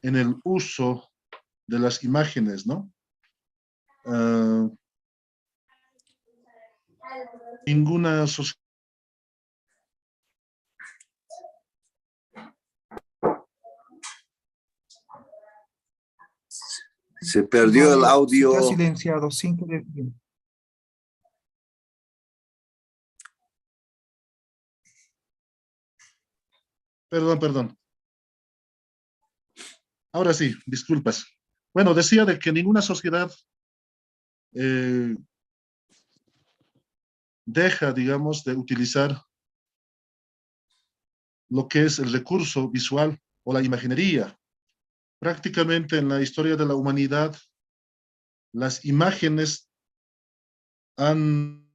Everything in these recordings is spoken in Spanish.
en el uso de las imágenes, ¿no? Ninguna sociedad. Se perdió el audio. Se ha silenciado sin querer. Perdón. Ahora sí, disculpas. Bueno, decía de que ninguna sociedad deja, digamos, de utilizar lo que es el recurso visual o la imaginería. Prácticamente en la historia de la humanidad, las imágenes han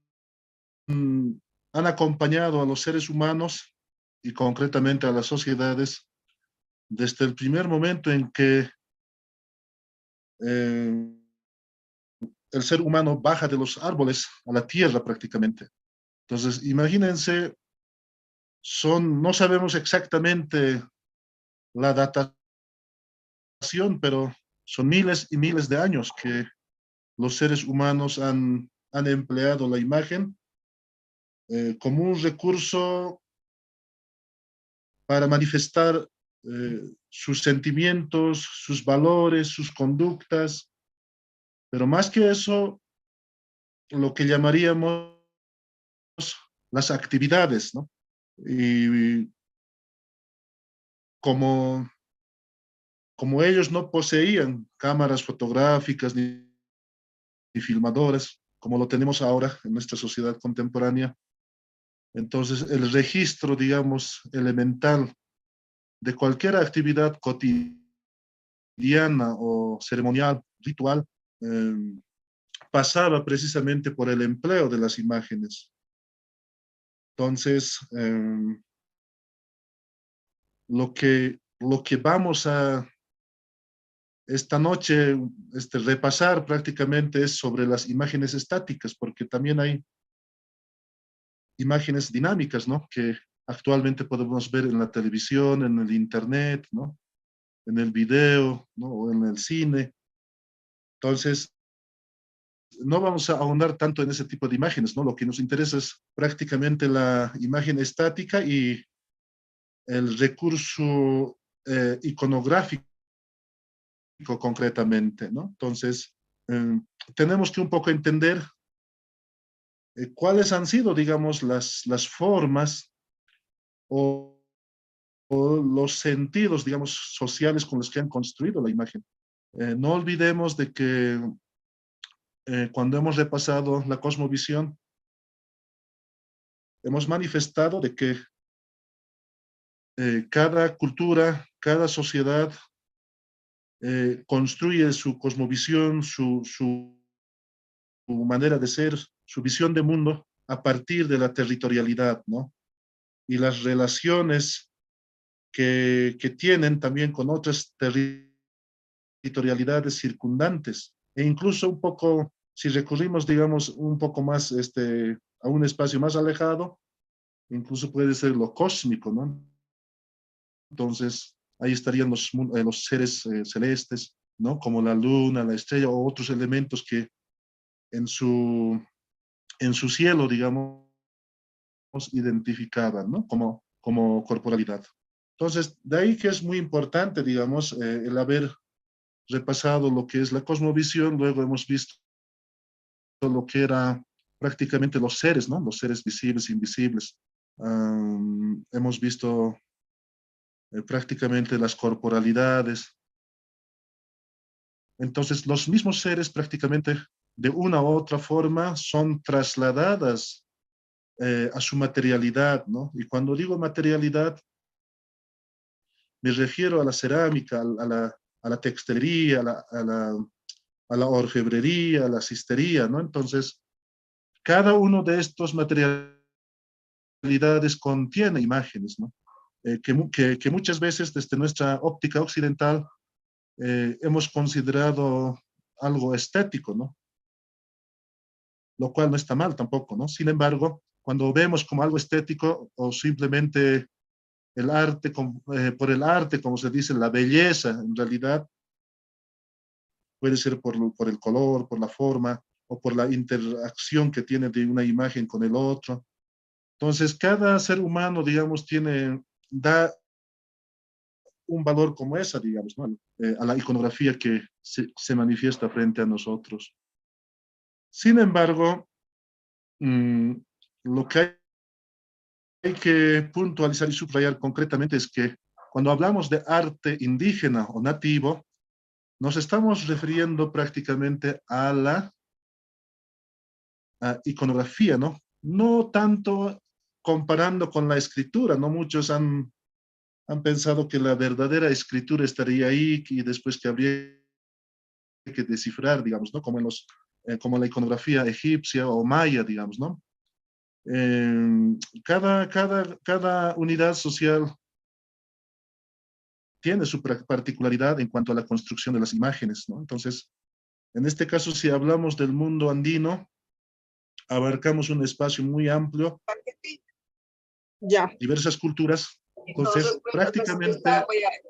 acompañado a los seres humanos y concretamente a las sociedades desde el primer momento en que el ser humano baja de los árboles a la tierra prácticamente. Entonces, imagínense, no sabemos exactamente la datación, pero son miles y miles de años que los seres humanos han empleado la imagen como un recurso para manifestar sus sentimientos, sus valores, sus conductas, pero más que eso, lo que llamaríamos las actividades, ¿no? Y como ellos no poseían cámaras fotográficas ni filmadoras, como lo tenemos ahora en nuestra sociedad contemporánea, entonces el registro, digamos, elemental de cualquier actividad cotidiana o ceremonial, ritual, pasaba precisamente por el empleo de las imágenes. Entonces, lo que vamos a esta noche repasar prácticamente es sobre las imágenes estáticas, porque también hay imágenes dinámicas, ¿no? Que actualmente podemos ver en la televisión, en el internet, ¿no? En el video, ¿no? O en el cine. Entonces, no vamos a ahondar tanto en ese tipo de imágenes, ¿no? Lo que nos interesa es prácticamente la imagen estática y el recurso iconográfico concretamente, ¿no? Entonces, tenemos que un poco entender cuáles han sido, digamos, las formas o los sentidos, digamos, sociales con los que han construido la imagen. No olvidemos de que cuando hemos repasado la cosmovisión, hemos manifestado de que cada cultura, cada sociedad construye su cosmovisión, su manera de ser, su visión de mundo a partir de la territorialidad, ¿no? Y las relaciones que tienen también con otras territorialidades circundantes. E incluso un poco, si recurrimos, digamos, un poco más a un espacio más alejado, incluso puede ser lo cósmico, ¿no? Entonces, ahí estarían los seres celestes, ¿no? Como la luna, la estrella o otros elementos que en su cielo, digamos, identificaban, ¿no? Como corporalidad. Entonces, de ahí que es muy importante, digamos, el haber repasado lo que es la cosmovisión, luego hemos visto lo que era prácticamente los seres, ¿no? Los seres visibles, invisibles. Hemos visto prácticamente las corporalidades. Entonces, los mismos seres prácticamente de una u otra forma son trasladadas a su materialidad, ¿no? Y cuando digo materialidad, me refiero a la cerámica, a la textilería, a la orfebrería, a la cistería, ¿no? Entonces, cada uno de estos materialidades contiene imágenes, ¿no? Que muchas veces desde nuestra óptica occidental hemos considerado algo estético, ¿no? Lo cual no está mal tampoco, ¿no? Sin embargo, cuando vemos como algo estético o simplemente el arte, por el arte, como se dice, la belleza, en realidad puede ser por el color, por la forma, o por la interacción que tiene de una imagen con el otro. Entonces, cada ser humano, digamos, da un valor como esa, digamos, ¿no? A la iconografía que se manifiesta frente a nosotros. Sin embargo, lo que hay que puntualizar y subrayar concretamente es que cuando hablamos de arte indígena o nativo, nos estamos refiriendo prácticamente a la iconografía, ¿no? No tanto comparando con la escritura, ¿no? Muchos han pensado que la verdadera escritura estaría ahí y después que habría que descifrar, digamos, ¿no? Como la iconografía egipcia o maya, digamos, ¿no? Cada unidad social tiene su particularidad en cuanto a la construcción de las imágenes, ¿no? Entonces, en este caso, si hablamos del mundo andino, abarcamos un espacio muy amplio, Ya. diversas culturas. Entonces, Entonces, prácticamente,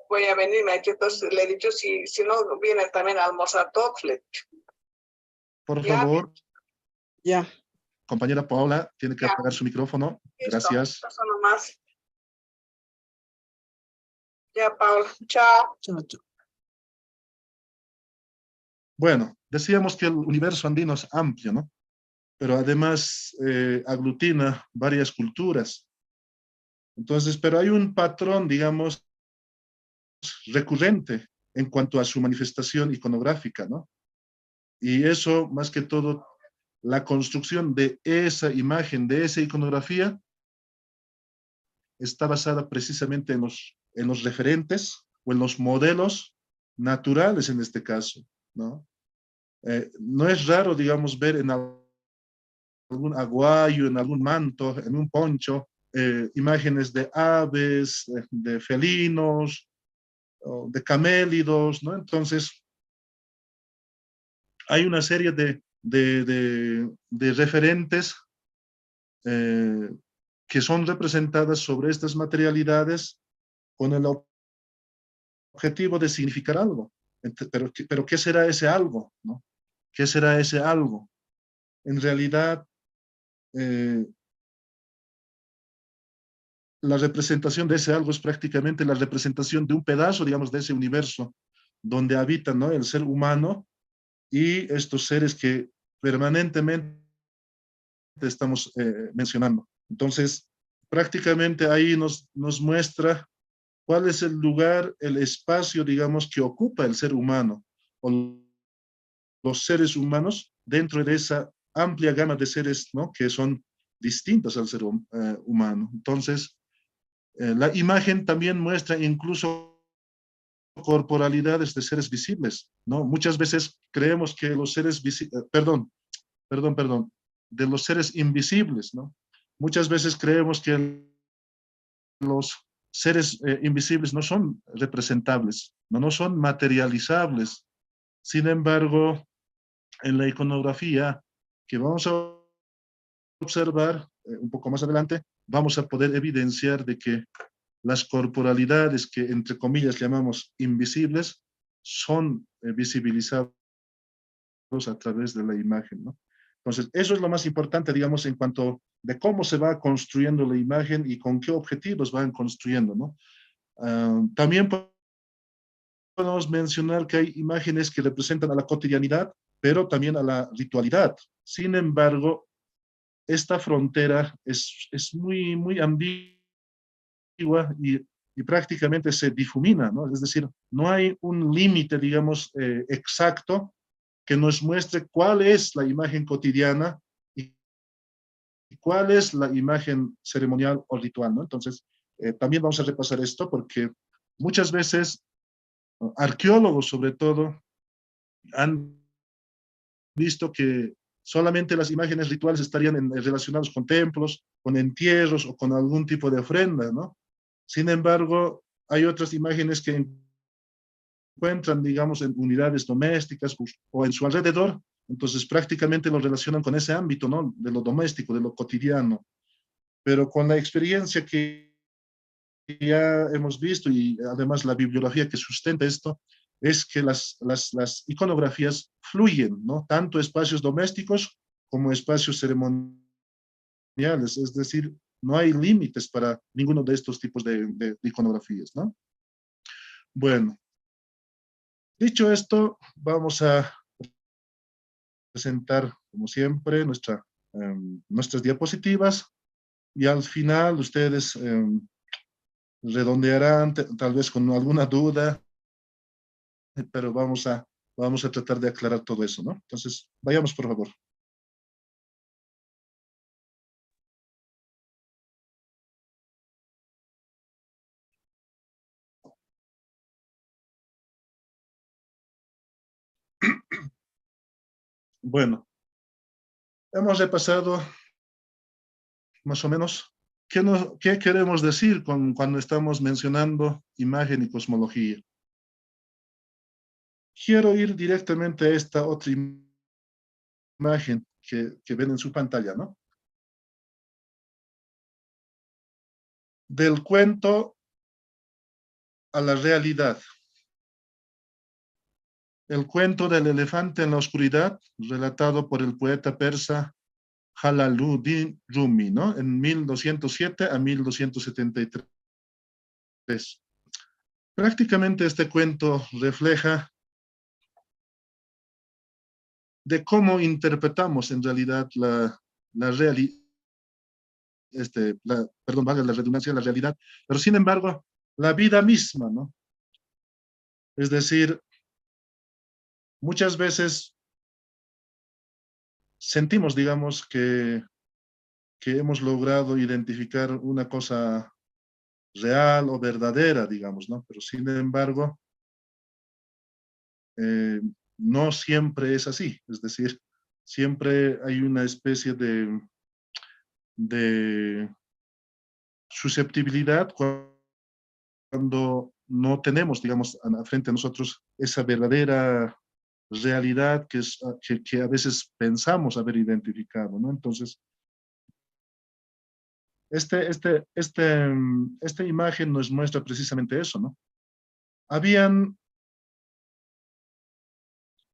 voy a venir, entonces le he dicho, si no, viene también a almorzar Topflet. por Ya. favor, Ya. compañera Paola, tiene que Ya. apagar su micrófono. Listo. Gracias. Eso nomás. Ya, Paola. Chao. Chao, chao. Bueno, decíamos que el universo andino es amplio, ¿no? Pero además aglutina varias culturas. Entonces, pero hay un patrón, digamos, recurrente en cuanto a su manifestación iconográfica, ¿no? Y eso, más que todo, la construcción de esa imagen, de esa iconografía, está basada precisamente en los referentes o en los modelos naturales en este caso, ¿no? No es raro, digamos, ver en algún aguayo, en algún manto, en un poncho, imágenes de aves, de felinos, de camélidos, ¿no? Entonces, hay una serie de referentes que son representadas sobre estas materialidades con el objetivo de significar algo. Pero ¿qué será ese algo? ¿No? ¿Qué será ese algo? En realidad, eh, la representación de ese algo es prácticamente la representación de un pedazo, digamos, de ese universo donde habita, ¿no? El ser humano y estos seres que permanentemente estamos mencionando. Entonces, prácticamente ahí nos muestra cuál es el lugar, el espacio, digamos, que ocupa el ser humano o los seres humanos dentro de esa amplia gama de seres, ¿no? Que son distintos al ser humano. Entonces, la imagen también muestra incluso corporalidades de seres visibles, ¿no? Muchas veces creemos que los seres de los seres invisibles, ¿no? Muchas veces creemos que los seres invisibles no son representables, no son materializables. Sin embargo, en la iconografía que vamos a observar un poco más adelante, vamos a poder evidenciar de que las corporalidades que entre comillas llamamos invisibles son visibilizados a través de la imagen, ¿no? Entonces, eso es lo más importante, digamos, en cuanto de cómo se va construyendo la imagen y con qué objetivos van construyendo, ¿no? También podemos mencionar que hay imágenes que representan a la cotidianidad, pero también a la ritualidad. Sin embargo, esta frontera es muy ambigua y prácticamente se difumina, ¿no? Es decir, no hay un límite, digamos, exacto que nos muestre cuál es la imagen cotidiana y cuál es la imagen ceremonial o ritual, ¿no? Entonces, también vamos a repasar esto porque muchas veces arqueólogos, sobre todo, han visto que solamente las imágenes rituales estarían relacionadas con templos, con entierros o con algún tipo de ofrenda, ¿no? Sin embargo, hay otras imágenes que encuentran, digamos, en unidades domésticas o en su alrededor, entonces prácticamente lo relacionan con ese ámbito, ¿no? De lo doméstico, de lo cotidiano. Pero con la experiencia que ya hemos visto, y además la bibliografía que sustenta esto, es que las iconografías fluyen, ¿no? Tanto espacios domésticos como espacios ceremoniales, es decir, no hay límites para ninguno de estos tipos de iconografías, ¿no? Bueno, dicho esto, vamos a presentar, como siempre, nuestras diapositivas, y al final ustedes redondearán, tal vez con alguna duda, pero vamos a tratar de aclarar todo eso, ¿no? Entonces, vayamos, por favor. Bueno, hemos repasado más o menos qué queremos decir cuando estamos mencionando imagen y cosmología. Quiero ir directamente a esta otra imagen que ven en su pantalla, ¿no? Del cuento a la realidad. El cuento del elefante en la oscuridad, relatado por el poeta persa Jalaluddin Rumi, ¿no? En 1207 a 1273. Prácticamente este cuento refleja de cómo interpretamos en realidad la realidad, perdón, valga la redundancia, la realidad, pero sin embargo, la vida misma, ¿no? Es decir, muchas veces sentimos, digamos, que hemos logrado identificar una cosa real o verdadera, digamos, ¿no? Pero sin embargo, eh, no siempre es así. Es decir, siempre hay una especie de susceptibilidad cuando no tenemos, digamos, frente a nosotros esa verdadera realidad que a veces pensamos haber identificado, ¿no? Entonces, esta imagen nos muestra precisamente eso, ¿no? Habían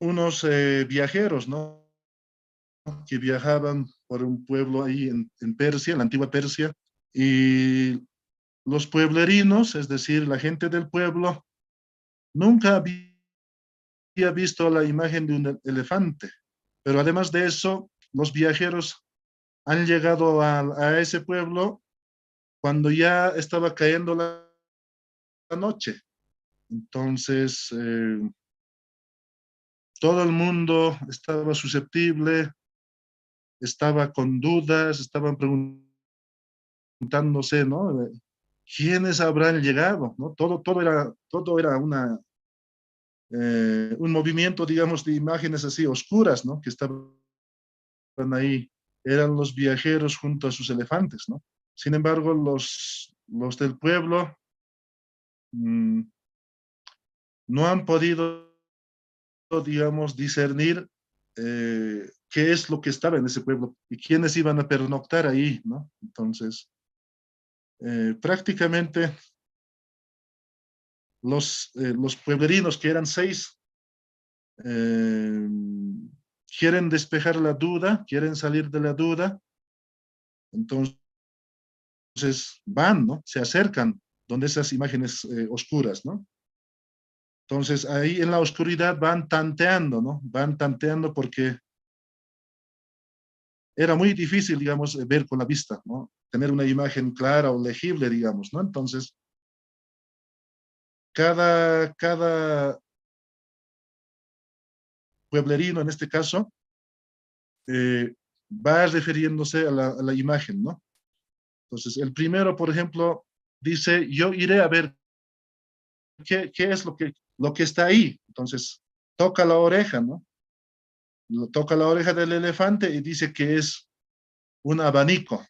unos viajeros, ¿no? Que viajaban por un pueblo ahí en Persia, en la antigua Persia, y los pueblerinos, es decir, la gente del pueblo, nunca había visto la imagen de un elefante, pero además de eso, los viajeros han llegado a ese pueblo cuando ya estaba cayendo la noche. Entonces, todo el mundo estaba susceptible, estaba con dudas, estaban preguntándose, ¿no? ¿Quiénes habrán llegado? ¿No? Todo era un movimiento, digamos, de imágenes así oscuras, ¿no? Que estaban ahí. Eran los viajeros junto a sus elefantes, ¿no? Sin embargo, los del pueblo mmm, no han podido, digamos, discernir qué es lo que estaba en ese pueblo y quiénes iban a pernoctar ahí, ¿no? Entonces, prácticamente los pueblerinos, que eran 6, eh, quieren despejar la duda, quieren salir de la duda, entonces van, ¿no? Se acercan donde esas imágenes oscuras, ¿no? Entonces ahí en la oscuridad van tanteando, ¿no? Van tanteando porque era muy difícil, digamos, ver con la vista, ¿no? Tener una imagen clara o legible, digamos, ¿no? Entonces, cada pueblerino, en este caso, eh, va refiriéndose a la imagen, ¿no? Entonces, el primero, por ejemplo, dice, yo iré a ver qué es lo que está ahí. Entonces, toca la oreja, ¿no? Toca la oreja del elefante y dice que es un abanico.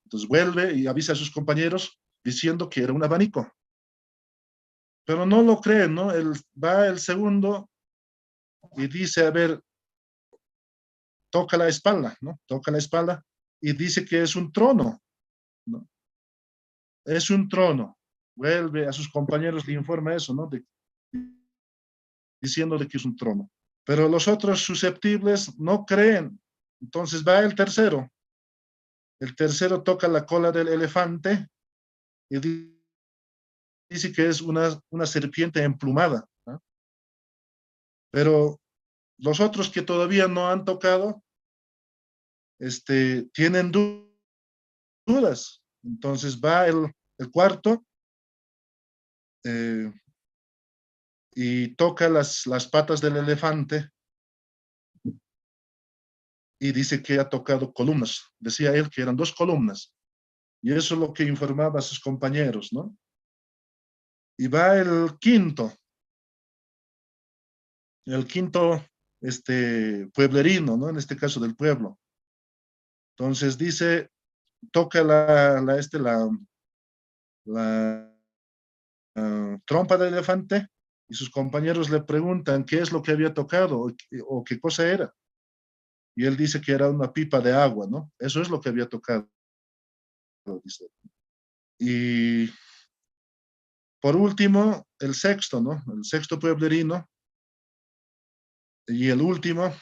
Entonces vuelve y avisa a sus compañeros diciendo que era un abanico. Pero no lo creen, ¿no? Va el segundo y dice, a ver, toca la espalda, ¿no? Toca la espalda y dice que es un trono, ¿no? es un trono. Vuelve a sus compañeros, le informa eso, ¿no? Diciendo de que es un trono. Pero los otros susceptibles no creen. Entonces va el tercero. El tercero toca la cola del elefante y dice que es una serpiente emplumada, ¿no? Pero los otros que todavía no han tocado, tienen dudas. Entonces va el cuarto eh, y toca las patas del elefante y dice que ha tocado columnas. Decía él que eran 2 columnas. Y eso es lo que informaba a sus compañeros, ¿no? Y va el quinto, pueblerino, ¿no? En este caso del pueblo. Entonces dice, toca la trompa del elefante y sus compañeros le preguntan qué es lo que había tocado o qué cosa era. Y él dice que era una pipa de agua, ¿no? Eso es lo que había tocado, dice. Y por último, el sexto, ¿no? El sexto pueblerino y el último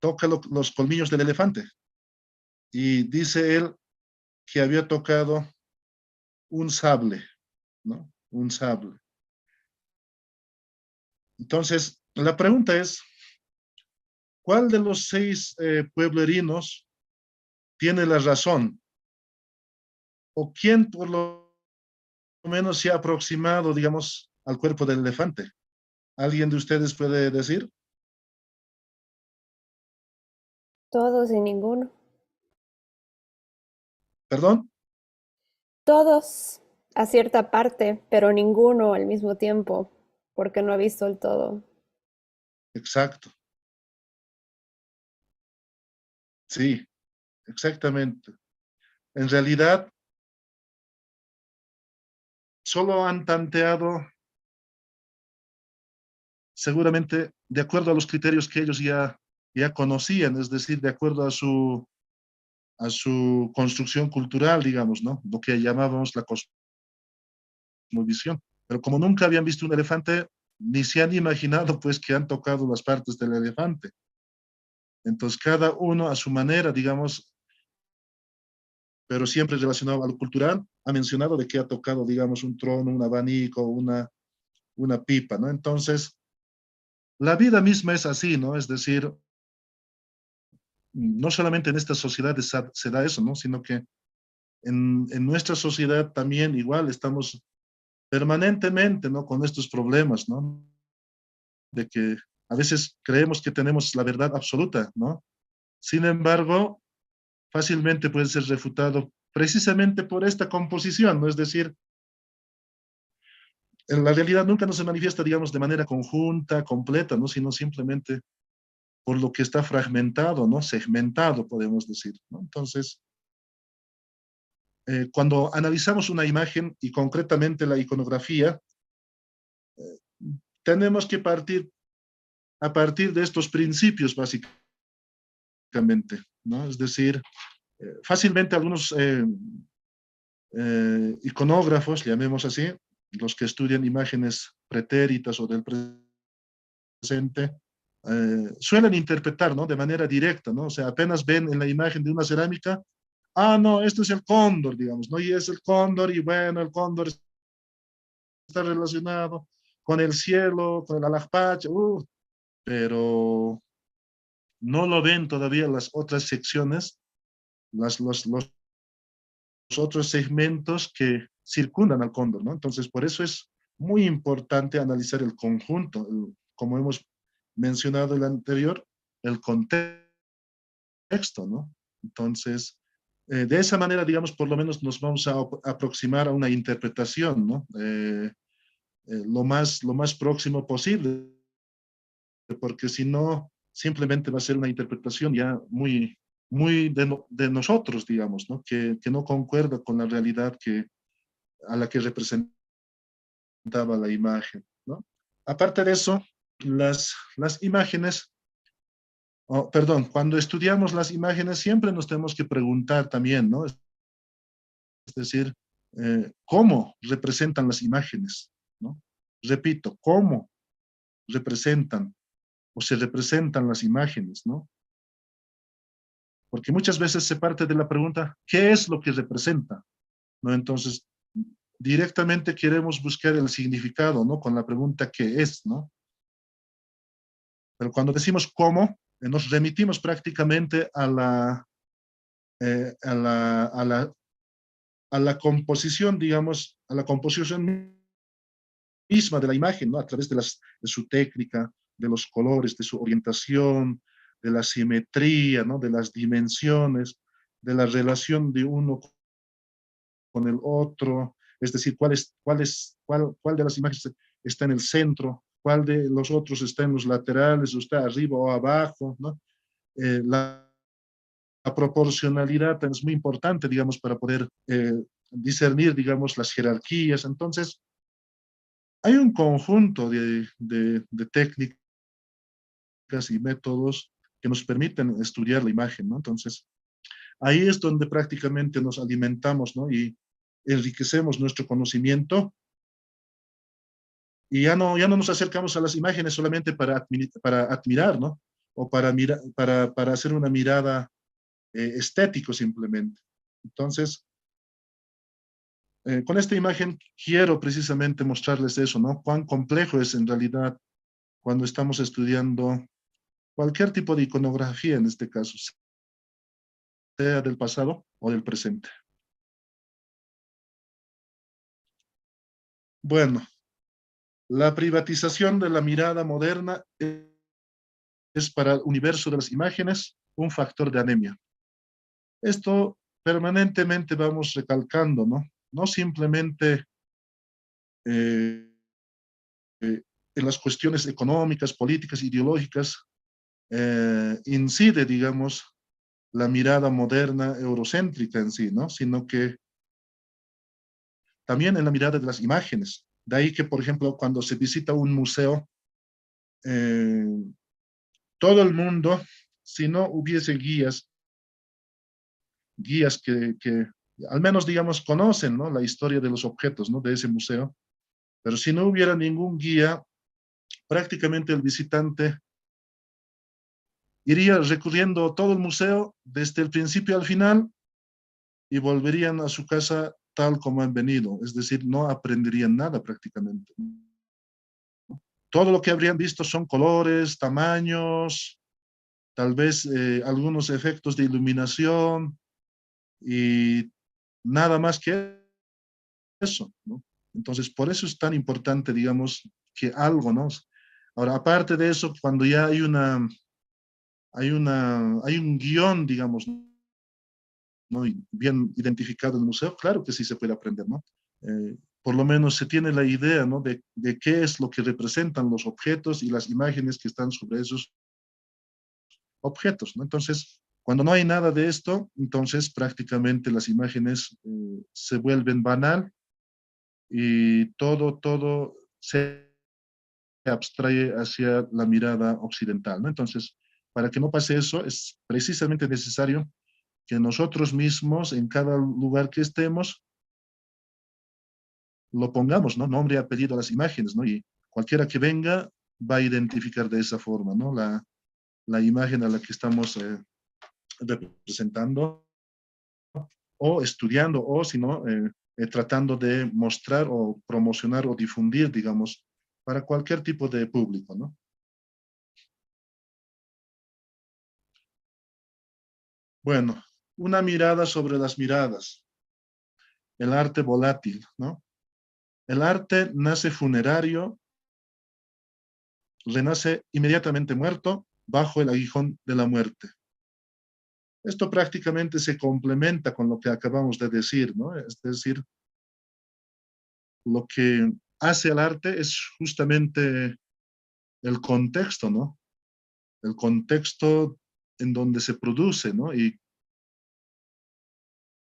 toca los colmillos del elefante. Y dice él que había tocado un sable, ¿no? Un sable. Entonces, la pregunta es, ¿cuál de los 6 pueblerinos tiene la razón? ¿O quién por lo menos se ha aproximado, digamos, al cuerpo del elefante? ¿Alguien de ustedes puede decir? Todos y ninguno. ¿Perdón? Todos a cierta parte, pero ninguno al mismo tiempo, porque no ha visto el todo. Exacto. Sí, exactamente. En realidad, solo han tanteado seguramente de acuerdo a los criterios que ellos ya conocían, es decir, de acuerdo a su construcción cultural, digamos, ¿no? Lo que llamábamos la cosmovisión. Pero como nunca habían visto un elefante, ni se han imaginado, pues, que han tocado las partes del elefante. Entonces, cada uno a su manera, digamos, pero siempre relacionado a lo cultural, ha mencionado de que ha tocado, digamos, un trono, un abanico, una pipa, ¿no? Entonces, la vida misma es así, ¿no? Es decir, no solamente en esta sociedad se da eso, ¿no? Sino que en nuestra sociedad también igual estamos permanentemente, ¿no? Con estos problemas, ¿no? De que a veces creemos que tenemos la verdad absoluta, ¿no? Sin embargo, fácilmente puede ser refutado precisamente por esta composición, ¿no? Es decir, en la realidad nunca no se manifiesta, digamos, de manera conjunta, completa, ¿no? Sino simplemente por lo que está fragmentado, ¿no? Segmentado, podemos decir, ¿no? Entonces, cuando analizamos una imagen y concretamente la iconografía, tenemos que partir a partir de estos principios, básicamente, ¿no? Es decir, fácilmente algunos iconógrafos, llamemos así, los que estudian imágenes pretéritas o del presente, suelen interpretar, ¿no? De manera directa, ¿no? O sea, apenas ven en la imagen de una cerámica, no, esto es el cóndor, digamos, ¿no? Y es el cóndor, y bueno, el cóndor está relacionado con el cielo, con el alajpacha, pero no lo ven todavía las otras secciones, los otros segmentos que circundan al cóndor, ¿no? Entonces, por eso es muy importante analizar el conjunto, como hemos mencionado en el anterior, el contexto, ¿no? Entonces, de esa manera, digamos, por lo menos nos vamos a aproximar a una interpretación, ¿no? Lo más próximo posible, porque si no, simplemente va a ser una interpretación ya muy de nosotros, digamos, ¿no? Que no concuerda con la realidad a la que representaba la imagen, ¿no? Aparte de eso, las imágenes, perdón, cuando estudiamos las imágenes siempre nos tenemos que preguntar también, ¿no? Es decir, cómo representan las imágenes, ¿no? Repito, cómo representan o se representan las imágenes, ¿no? Porque muchas veces se parte de la pregunta, ¿qué es lo que representa? ¿No? Entonces, directamente queremos buscar el significado, ¿no? Con la pregunta ¿qué es?, ¿no? Pero cuando decimos cómo, nos remitimos prácticamente a la composición, digamos, a la composición misma de la imagen, ¿no? A través de su técnica, de los colores, de su orientación, de la simetría, ¿no? De las dimensiones, de la relación de uno con el otro, es decir, cuál de las imágenes está en el centro, cuál de los otros está en los laterales, o está arriba o abajo, ¿no? La proporcionalidad es muy importante, digamos, para poder discernir, digamos, las jerarquías. Entonces, hay un conjunto de técnicas y métodos que nos permiten estudiar la imagen, ¿no? Entonces, ahí es donde prácticamente nos alimentamos, ¿no? Y enriquecemos nuestro conocimiento y ya no nos acercamos a las imágenes solamente para admirar, ¿no? O para hacer una mirada estético simplemente. Entonces, con esta imagen quiero precisamente mostrarles eso, ¿no? Cuán complejo es en realidad cuando estamos estudiando cualquier tipo de iconografía en este caso, sea del pasado o del presente. Bueno, la privatización de la mirada moderna es para el universo de las imágenes un factor de anemia. Esto permanentemente vamos recalcando, ¿no? No simplemente en las cuestiones económicas, políticas, ideológicas, incide, digamos, la mirada moderna eurocéntrica en sí, ¿no? Sino que también en la mirada de las imágenes. De ahí que, por ejemplo, cuando se visita un museo, eh, todo el mundo, si no hubiese guías que al menos, digamos, conocen, ¿no? La historia de los objetos, ¿no? De ese museo, pero si no hubiera ningún guía, prácticamente el visitante iría recorriendo todo el museo desde el principio al final y volverían a su casa tal como han venido, es decir, no aprenderían nada prácticamente. Todo lo que habrían visto son colores, tamaños, tal vez algunos efectos de iluminación y nada más que eso, ¿no? Entonces, por eso es tan importante, digamos, que algo, ¿no? Ahora, aparte de eso, cuando ya hay un guión, digamos, ¿no? Bien identificado en el museo, claro que sí se puede aprender, ¿no? Por lo menos se tiene la idea, ¿no? De qué es lo que representan los objetos y las imágenes que están sobre esos objetos, ¿no? Entonces, cuando no hay nada de esto, entonces prácticamente las imágenes se vuelven banal y todo se abstrae hacia la mirada occidental, ¿no? Entonces, para que no pase eso, es precisamente necesario que nosotros mismos, en cada lugar que estemos, lo pongamos, ¿no? Nombre y apellido a las imágenes, ¿no? Y cualquiera que venga va a identificar de esa forma, ¿no? La imagen a la que estamos representando o estudiando o, si no, tratando de mostrar o promocionar o difundir, digamos, para cualquier tipo de público, ¿no? Bueno, una mirada sobre las miradas. El arte volátil, ¿no? El arte nace funerario, renace inmediatamente muerto bajo el aguijón de la muerte. Esto prácticamente se complementa con lo que acabamos de decir, ¿no? Es decir, lo que hace el arte es justamente el contexto, ¿no? El contexto en donde se produce, ¿no? Y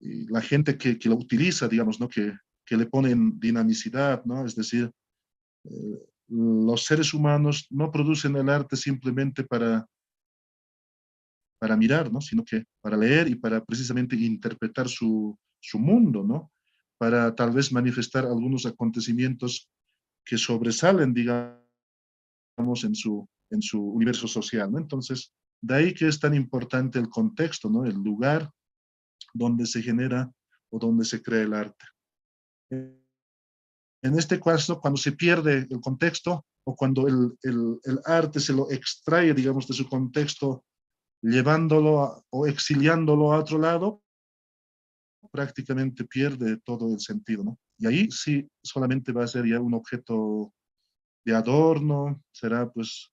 la gente que lo utiliza, digamos, ¿no? Que le ponen dinamicidad, ¿no? Es decir, los seres humanos no producen el arte simplemente para mirar, ¿no? Sino que para leer y para precisamente interpretar su su mundo, ¿no? Para tal vez manifestar algunos acontecimientos que sobresalen, digamos, en su universo social, ¿no? Entonces, de ahí que es tan importante el contexto, ¿no? El lugar donde se genera o donde se crea el arte. En este caso, cuando se pierde el contexto o cuando el arte se lo extrae, digamos, de su contexto, llevándolo o exiliándolo a otro lado, prácticamente pierde todo el sentido, ¿no? Y ahí sí solamente va a ser ya un objeto de adorno, será pues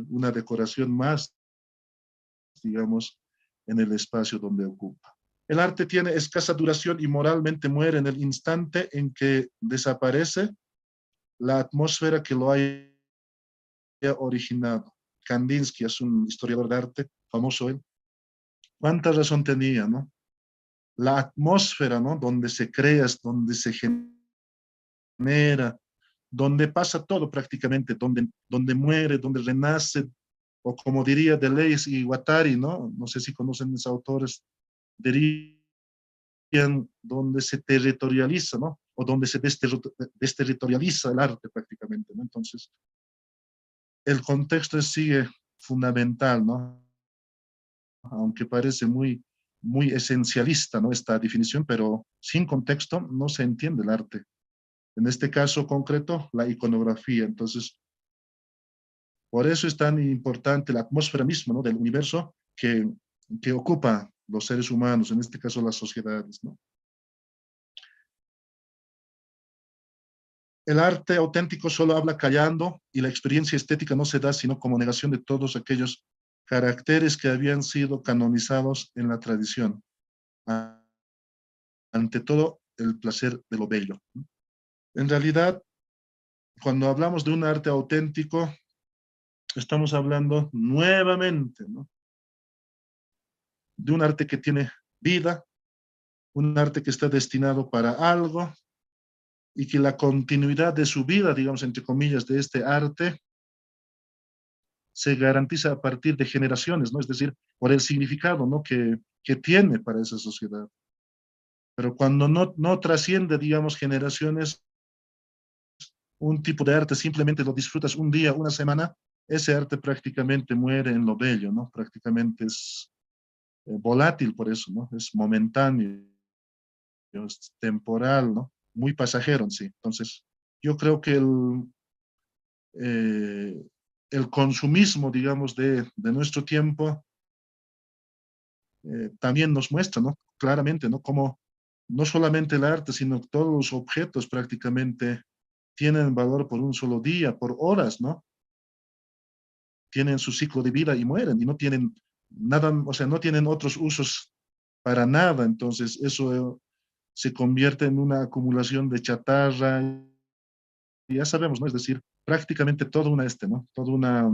una decoración más, digamos, en el espacio donde ocupa. El arte tiene escasa duración y moralmente muere en el instante en que desaparece la atmósfera que lo haya originado. Kandinsky es un historiador de arte, famoso él. ¿Cuánta razón tenía, no? La atmósfera, ¿no? Donde se crea, donde se genera, donde pasa todo prácticamente, donde muere, donde renace, o como diría Deleuze y Guattari, ¿no? No sé si conocen esos autores, dirían donde se territorializa, ¿no? O donde se desterritorializa el arte prácticamente, ¿no? Entonces, el contexto sigue fundamental, ¿no? Aunque parece muy esencialista, ¿no? Esta definición, pero sin contexto no se entiende el arte. En este caso concreto, la iconografía. Entonces, por eso es tan importante la atmósfera misma, ¿no? Del universo que ocupa los seres humanos, en este caso las sociedades, ¿no? El arte auténtico solo habla callando y la experiencia estética no se da sino como negación de todos aquellos caracteres que habían sido canonizados en la tradición. Ante todo, el placer de lo bello. En realidad, cuando hablamos de un arte auténtico, estamos hablando nuevamente, ¿no? De un arte que tiene vida, un arte que está destinado para algo y que la continuidad de su vida, digamos, entre comillas, de este arte, se garantiza a partir de generaciones, ¿no? Es decir, por el significado, ¿no? que tiene para esa sociedad. Pero cuando no trasciende, digamos, generaciones, un tipo de arte simplemente lo disfrutas un día, una semana, ese arte prácticamente muere en lo bello, ¿no? Prácticamente es volátil por eso, ¿no? Es momentáneo, es temporal, ¿no? Muy pasajero en sí. Entonces, yo creo que eh, el consumismo, digamos, de nuestro tiempo también nos muestra, ¿no? Claramente, ¿no? Como no solamente el arte, sino todos los objetos prácticamente tienen valor por un solo día, por horas, ¿no? Tienen su ciclo de vida y mueren y no tienen nada, o sea, no tienen otros usos para nada. Entonces, eso se convierte en una acumulación de chatarra, y ya sabemos, ¿no? Es decir, prácticamente toda una ¿no? Toda una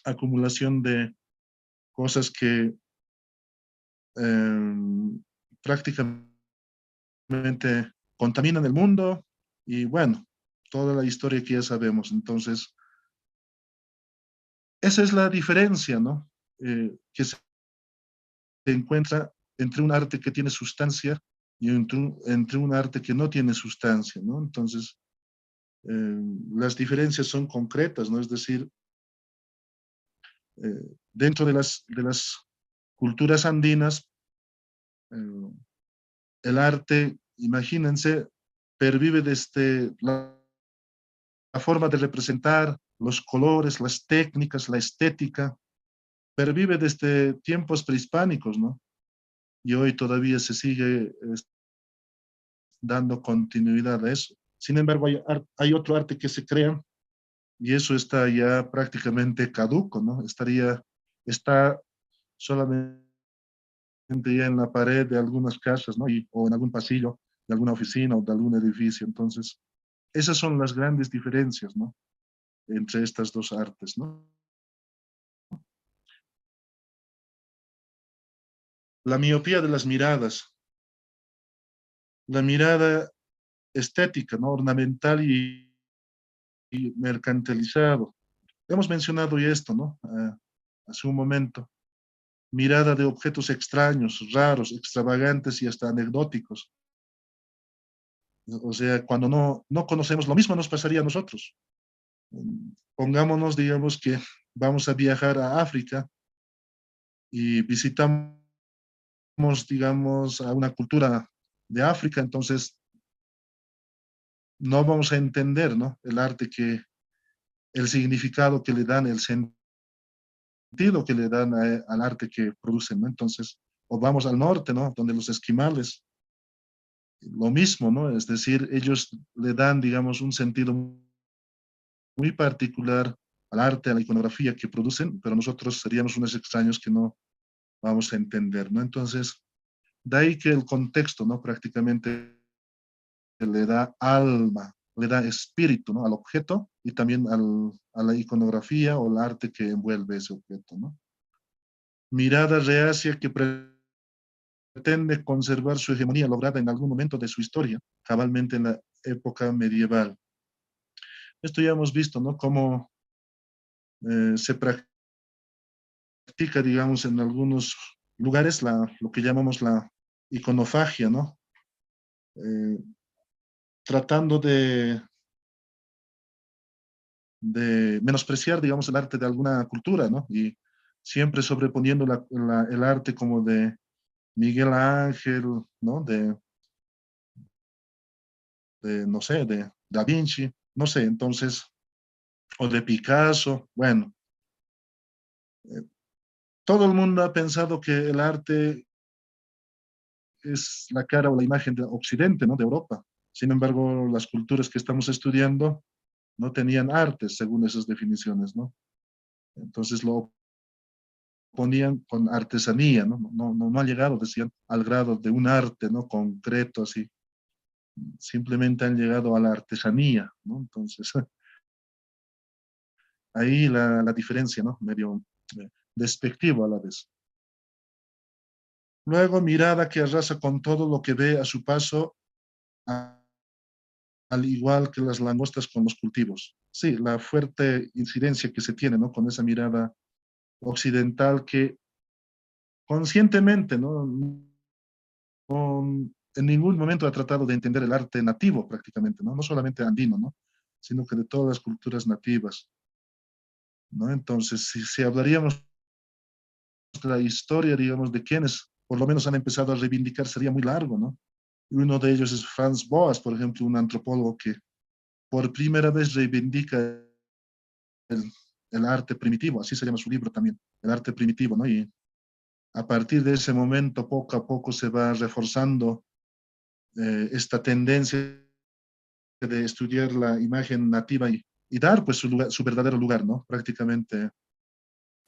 acumulación de cosas que prácticamente contaminan el mundo y bueno, toda la historia que ya sabemos. Entonces, esa es la diferencia, ¿no? Que se encuentra entre un arte que tiene sustancia y entre un arte que no tiene sustancia, ¿no? Entonces, las diferencias son concretas, ¿no? Es decir, dentro de las culturas andinas, eh, el arte, imagínense, pervive desde la forma de representar, los colores, las técnicas, la estética, pervive desde tiempos prehispánicos, ¿no? Y hoy todavía se sigue dando continuidad a eso. Sin embargo, hay otro arte que se crea y eso está ya prácticamente caduco, ¿no? Está solamente ya en la pared de algunas casas, ¿no? O en algún pasillo de alguna oficina o de algún edificio. Entonces, esas son las grandes diferencias, ¿no? Entre estas dos artes, ¿no? La miopía de las miradas, la mirada estética, ¿no? Ornamental y mercantilizado. Hemos mencionado ya esto, ¿no? Hace un momento. mirada de objetos extraños, raros, extravagantes y hasta anecdóticos. O sea, cuando no conocemos, lo mismo nos pasaría a nosotros. Pongámonos, digamos que vamos a viajar a África y visitamos, digamos, a una cultura de África, entonces no vamos a entender, ¿no? El arte el significado que le dan, el sentido que le dan al arte que producen, ¿no? Entonces, o vamos al norte, ¿no? Donde los esquimales, lo mismo, ¿no? Es decir, ellos le dan, digamos, un sentido muy particular al arte, a la iconografía que producen, pero nosotros seríamos unos extraños que no vamos a entender, ¿no? Entonces, de ahí que el contexto, ¿no? Prácticamente le da alma, le da espíritu, ¿no? Al objeto y también a la iconografía o el arte que envuelve ese objeto, ¿no? Mirada reacia que pretende conservar su hegemonía lograda en algún momento de su historia, cabalmente en la época medieval. Esto ya hemos visto, ¿no? Cómo se practica, digamos, en algunos lugares lo que llamamos la iconofagia, ¿no? Eh, tratando de menospreciar, digamos, el arte de alguna cultura, ¿no? Y siempre sobreponiendo el arte como de Miguel Ángel, ¿no? No sé, de Da Vinci, no sé, entonces, o de Picasso, bueno, eh, todo el mundo ha pensado que el arte es la cara o la imagen de Occidente, ¿no? De Europa. Sin embargo, las culturas que estamos estudiando no tenían arte según esas definiciones, ¿no? Entonces lo ponían con artesanía, ¿no? No ha llegado, decían, al grado de un arte, ¿no? Concreto, así. Simplemente han llegado a la artesanía, ¿no? Entonces, ahí la diferencia, ¿no? Medio despectivo a la vez. Luego, mirada que arrasa con todo lo que ve a su paso, al igual que las langostas con los cultivos. Sí, la fuerte incidencia que se tiene, ¿no? Con esa mirada occidental que conscientemente, ¿no? En ningún momento ha tratado de entender el arte nativo prácticamente, ¿no? No solamente andino, ¿no? Sino que de todas las culturas nativas, ¿no? Entonces, si hablaríamos de la historia, digamos, de quienes por lo menos han empezado a reivindicar, sería muy largo, ¿no? Y uno de ellos es Franz Boas, por ejemplo, un antropólogo que por primera vez reivindica el arte primitivo, así se llama su libro también, el arte primitivo, ¿no? Y a partir de ese momento, poco a poco se va reforzando esta tendencia de estudiar la imagen nativa y dar pues su verdadero lugar, ¿no? Prácticamente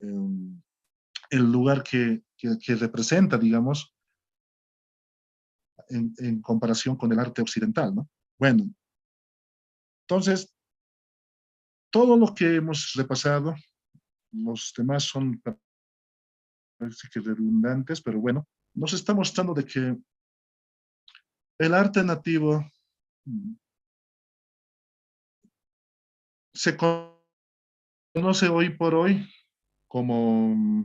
el lugar que representa, digamos, en comparación con el arte occidental, ¿no? Bueno, entonces, todo lo que hemos repasado, los demás son parece que redundantes, pero bueno, nos está mostrando de que el arte nativo se conoce hoy por hoy como,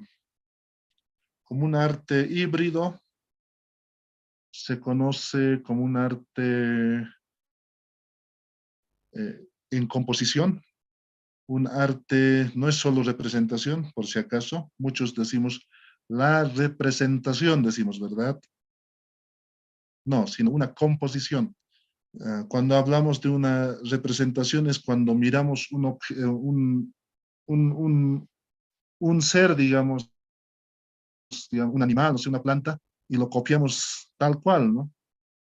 como un arte híbrido, se conoce como un arte en composición, un arte no es solo representación, por si acaso, muchos decimos la representación, decimos, ¿verdad? No, sino una composición. Cuando hablamos de una representación es cuando miramos un, un, un ser, digamos, un animal, o sea, una planta, y lo copiamos tal cual, ¿no?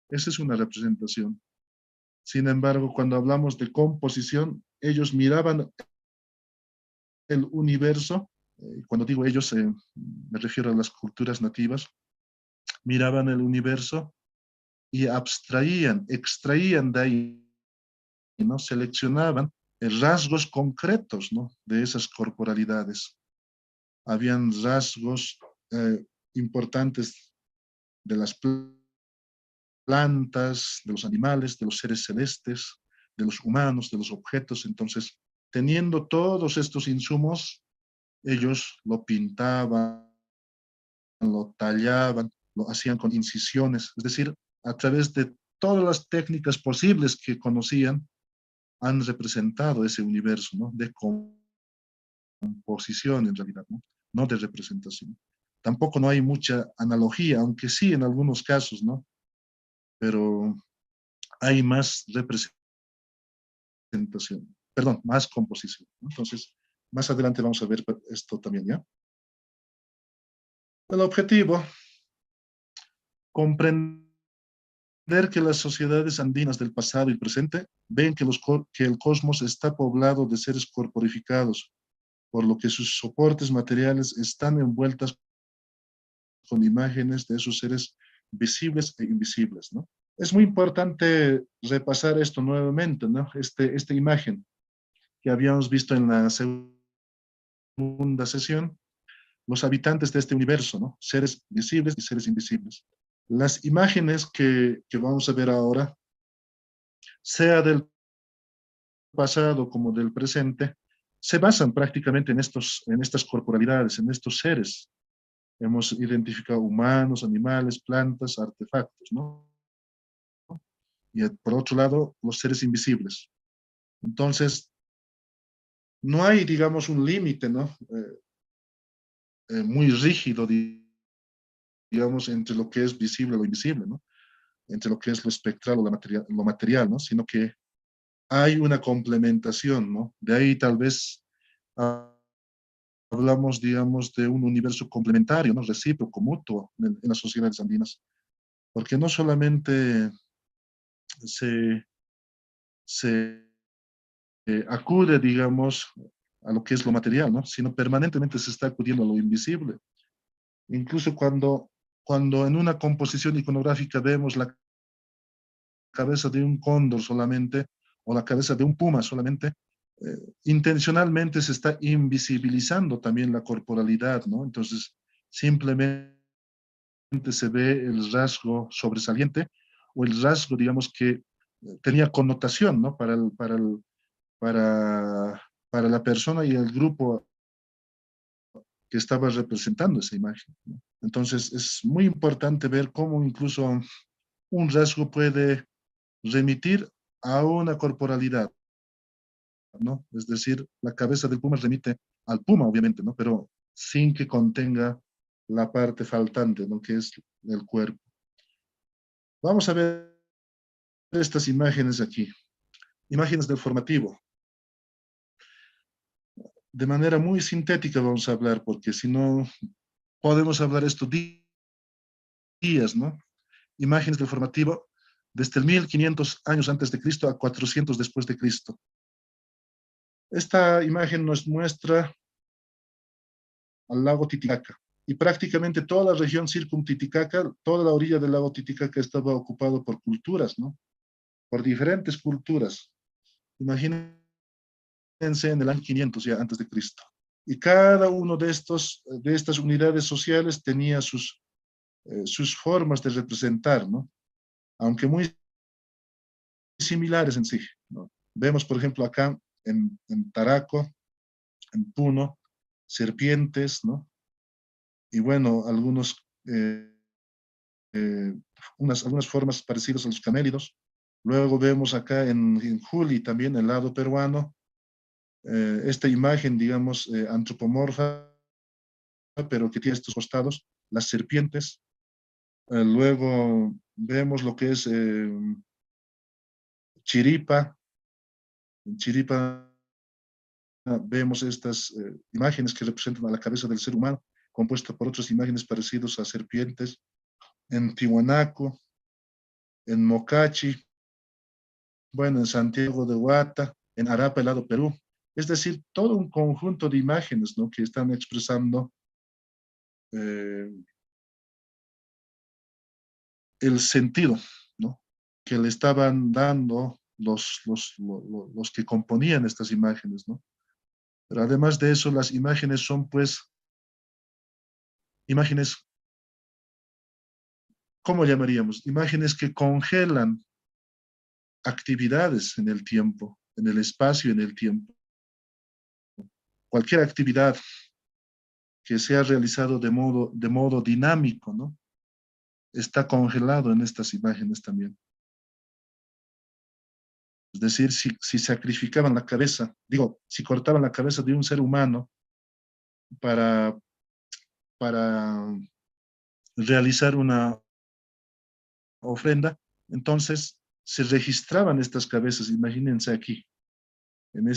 Esa es una representación. Sin embargo, cuando hablamos de composición, ellos miraban el universo, cuando digo ellos, me refiero a las culturas nativas, miraban el universo y abstraían, extraían de ahí, ¿no? Seleccionaban rasgos concretos, ¿no? De esas corporalidades. Habían rasgos importantes de las plantas, de los animales, de los seres celestes, de los humanos, de los objetos. Entonces, teniendo todos estos insumos, ellos lo pintaban, lo tallaban, lo hacían con incisiones, es decir, a través de todas las técnicas posibles que conocían, han representado ese universo, ¿no? De composición en realidad, ¿no? No de representación. Tampoco no hay mucha analogía, aunque sí en algunos casos, ¿no? Pero hay más representación, perdón, más composición, ¿no? Entonces, más adelante vamos a ver esto también, ¿ya? El objetivo, comprender que las sociedades andinas del pasado y presente ven que el cosmos está poblado de seres corporificados, por lo que sus soportes materiales están envueltas con imágenes de esos seres visibles e invisibles, ¿no? Es muy importante repasar esto nuevamente, ¿no? Esta imagen que habíamos visto en la segunda sesión, los habitantes de este universo, ¿no? Seres visibles y seres invisibles. Las imágenes que vamos a ver ahora, sea del pasado como del presente, se basan prácticamente en estas corporalidades, en estos seres. Hemos identificado humanos, animales, plantas, artefactos, ¿no? Y por otro lado, los seres invisibles. Entonces, no hay, digamos, un límite, ¿no? Muy rígido, digamos, entre lo que es visible y lo invisible, ¿no? Entre lo que es lo espectral o lo material, ¿no? Sino que hay una complementación, ¿no? De ahí tal vez hablamos, digamos, de un universo complementario, ¿no? Recíproco, mutuo en las sociedades andinas. Porque no solamente se, se acude, digamos, a lo que es lo material, ¿no? Sino permanentemente se está acudiendo a lo invisible. Incluso cuando en una composición iconográfica vemos la cabeza de un cóndor solamente, o la cabeza de un puma solamente, intencionalmente se está invisibilizando también la corporalidad, ¿no? Entonces, simplemente se ve el rasgo sobresaliente o el rasgo, digamos, que tenía connotación, ¿no? Para, para la persona y el grupo que estaba representando esa imagen, ¿no? Entonces, es muy importante ver cómo incluso un rasgo puede remitir a una corporalidad, ¿no? Es decir, la cabeza del puma remite al puma, obviamente, ¿no? Pero sin que contenga la parte faltante, ¿no? Que es el cuerpo. Vamos a ver estas imágenes aquí. Imágenes del formativo. De manera muy sintética vamos a hablar, porque si no, podemos hablar estos días, ¿no? Imágenes del formativo desde el 1500 años antes de Cristo a 400 después de Cristo. Esta imagen nos muestra al lago Titicaca. Y prácticamente toda la región Titicaca, toda la orilla del lago Titicaca estaba ocupado por culturas, ¿no? Por diferentes culturas. Imagínense en el año 500 ya antes de Cristo. Y cada uno de estas unidades sociales tenía sus formas de representar, ¿no? Aunque muy similares en sí, ¿no? Vemos, por ejemplo, acá en Taraco, en Puno, serpientes, ¿no? Y bueno, eh, algunas formas parecidas a los camélidos. Luego vemos acá en Juli también, el lado peruano, esta imagen, digamos, antropomorfa, pero que tiene estos costados, las serpientes. Luego vemos lo que es Chiripa. En Chiripa vemos estas imágenes que representan a la cabeza del ser humano, compuesta por otras imágenes parecidas a serpientes. En Tiwanaku, en Mocachi, bueno, en Santiago de Huata, en Arapa, el lado Perú. Es decir, todo un conjunto de imágenes, ¿no? Que están expresando eh, el sentido, ¿no? Que le estaban dando los que componían estas imágenes, ¿no? Pero además de eso, las imágenes son, pues, imágenes, ¿cómo llamaríamos? Imágenes que congelan actividades en el tiempo, en el espacio y en el tiempo. Cualquier actividad que se ha realizado de modo dinámico, ¿no? Está congelado en estas imágenes también. Es decir, si sacrificaban la cabeza, digo, si cortaban la cabeza de un ser humano para, para realizar una ofrenda, entonces se registraban estas cabezas, imagínense aquí, en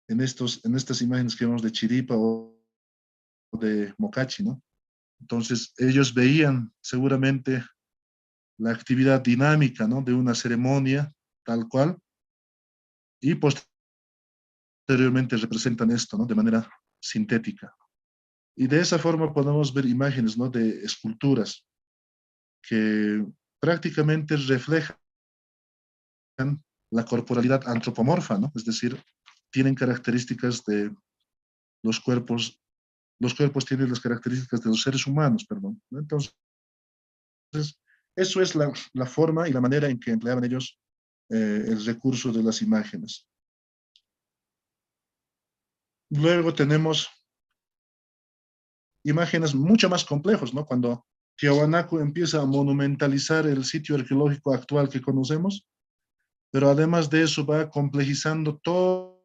en estas imágenes que vemos de Chiripa o de Mocachi, ¿no? Entonces ellos veían seguramente la actividad dinámica, ¿no? De una ceremonia tal cual, y posteriormente representan esto, ¿no? De manera sintética. Y de esa forma podemos ver imágenes, ¿no? De esculturas que prácticamente reflejan la corporalidad antropomorfa, ¿no? Es decir, tienen características de los cuerpos tienen las características de los seres humanos, perdón, ¿no? Entonces, eso es la forma y la manera en que empleaban ellos el recurso de las imágenes. Luego tenemos imágenes mucho más complejos, ¿no? Cuando Tiahuanaco empieza a monumentalizar el sitio arqueológico actual que conocemos, pero además de eso va complejizando toda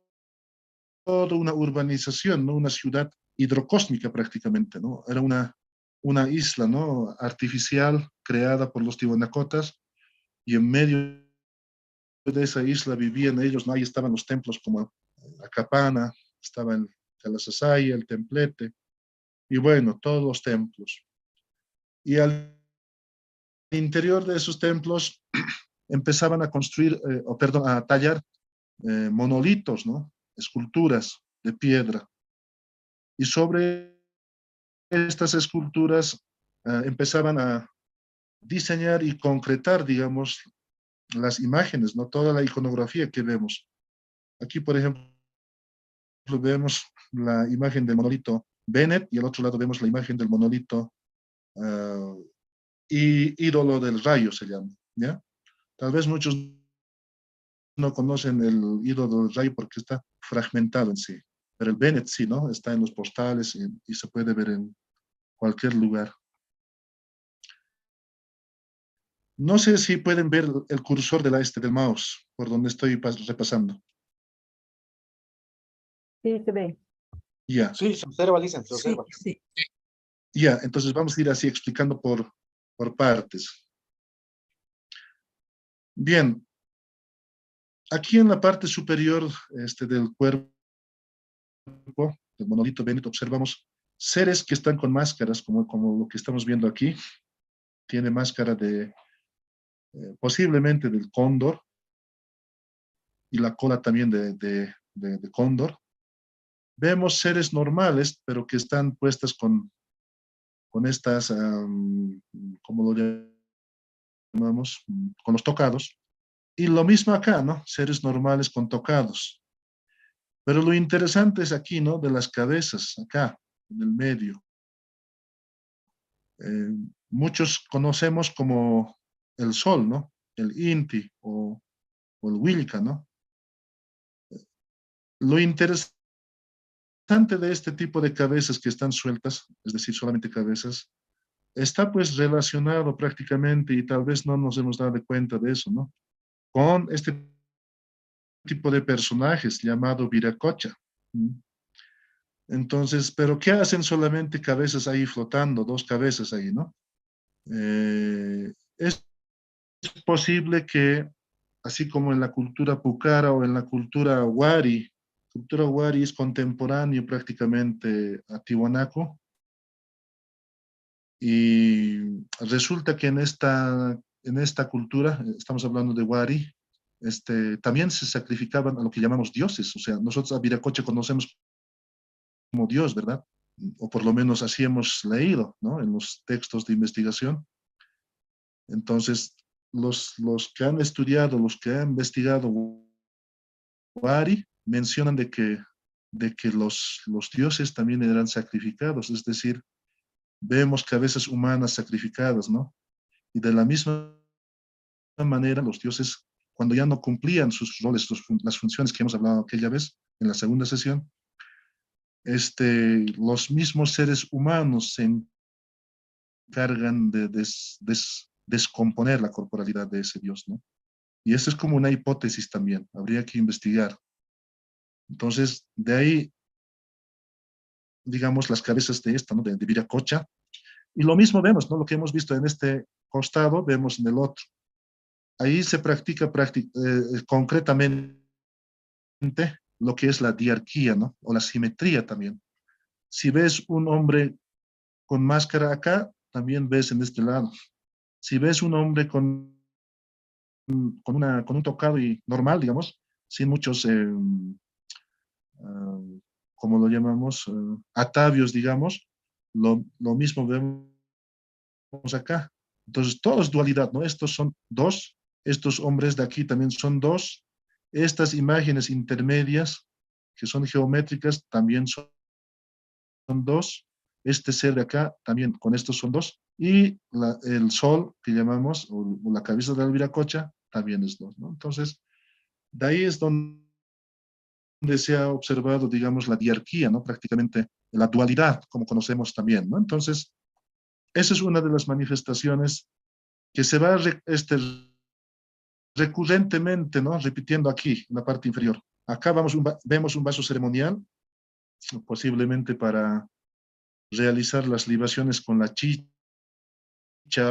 una urbanización, ¿no? Una ciudad hidrocósmica prácticamente, ¿no? Era una isla, ¿no? Artificial creada por los tiwanacotas, y en medio de esa isla vivían ellos, ¿no? Ahí estaban los templos como Acapana, estaba el Calasasaya, el Templete, y bueno, todos los templos. Y al interior de esos templos empezaban a construir, o perdón, a tallar monolitos, ¿no? Esculturas de piedra. Y sobre estas esculturas empezaban a diseñar y concretar, digamos, las imágenes, ¿no? Toda la iconografía que vemos. Aquí, por ejemplo, vemos la imagen del monolito Bennett y al otro lado vemos la imagen del monolito ídolo del rayo, se llama, ¿ya? Tal vez muchos no conocen el ídolo del rayo porque está fragmentado en sí, pero el Bennett sí, ¿no? Está en los postales y se puede ver en cualquier lugar. No sé si pueden ver el cursor del mouse por donde estoy repasando. Sí, se ve. Ya. Sí, se observa, Lisa, se Sí, observa. sí. Ya, entonces vamos a ir así explicando por partes. Bien, aquí en la parte superior del cuerpo, del monolito Bennett, observamos seres que están con máscaras, como lo que estamos viendo aquí. Tiene máscara posiblemente del cóndor, y la cola también de cóndor. Vemos seres normales, pero que están puestas con estas, ¿cómo lo llamamos? Con los tocados. Y lo mismo acá, ¿no? Seres normales con tocados. Pero lo interesante es aquí, ¿no? De las cabezas, acá, en el medio. Muchos conocemos como el sol, ¿no? El Inti o el Wilca, ¿no? Lo interesante de este tipo de cabezas que están sueltas, es decir, solamente cabezas, está pues relacionado prácticamente, y tal vez no nos hemos dado cuenta de eso, ¿no? Con este tipo de personajes llamado Viracocha. Entonces, ¿pero qué hacen solamente cabezas ahí flotando, dos cabezas ahí, ¿no? Es posible que, así como en la cultura pucara o en la cultura wari es contemporáneo prácticamente a Tiwanaku, y resulta que en esta cultura, estamos hablando de wari, también se sacrificaban a lo que llamamos dioses. O sea, nosotros a Viracocha conocemos como Dios, ¿verdad? O por lo menos así hemos leído, ¿no? En los textos de investigación. Entonces, los que han estudiado, los que han investigado Wari, mencionan de que los dioses también eran sacrificados, es decir, vemos cabezas humanas sacrificadas, ¿no? Y de la misma manera, los dioses, cuando ya no cumplían sus roles, las funciones que hemos hablado aquella vez, en la segunda sesión, los mismos seres humanos se encargan de descomponer la corporalidad de ese Dios, ¿no? Y esa es como una hipótesis también, habría que investigar. Entonces, de ahí, digamos, las cabezas de esta, ¿no? De Viracocha. Y lo mismo vemos, ¿no? Lo que hemos visto en este costado, vemos en el otro. Ahí se practica concretamente lo que es la diarquía, ¿no? O la simetría también. Si ves un hombre con máscara acá, también ves en este lado. Si ves un hombre con un tocado y normal, digamos, sin muchos, como lo llamamos, atavios, digamos, lo mismo vemos acá. Entonces, todo es dualidad, ¿no? Estos son dos, estos hombres de aquí también son dos, estas imágenes intermedias, que son geométricas, también son dos, este ser de acá también con estos son dos, y el sol, que llamamos, o la cabeza de la Viracocha, también es dos, ¿no? Entonces, de ahí es donde se ha observado, digamos, la diarquía, ¿no? Prácticamente la dualidad, como conocemos también, ¿no? Entonces, esa es una de las manifestaciones que se va recurrentemente, ¿no? Repitiendo aquí, en la parte inferior. Acá vemos un vaso ceremonial, posiblemente para realizar las libaciones con la chicha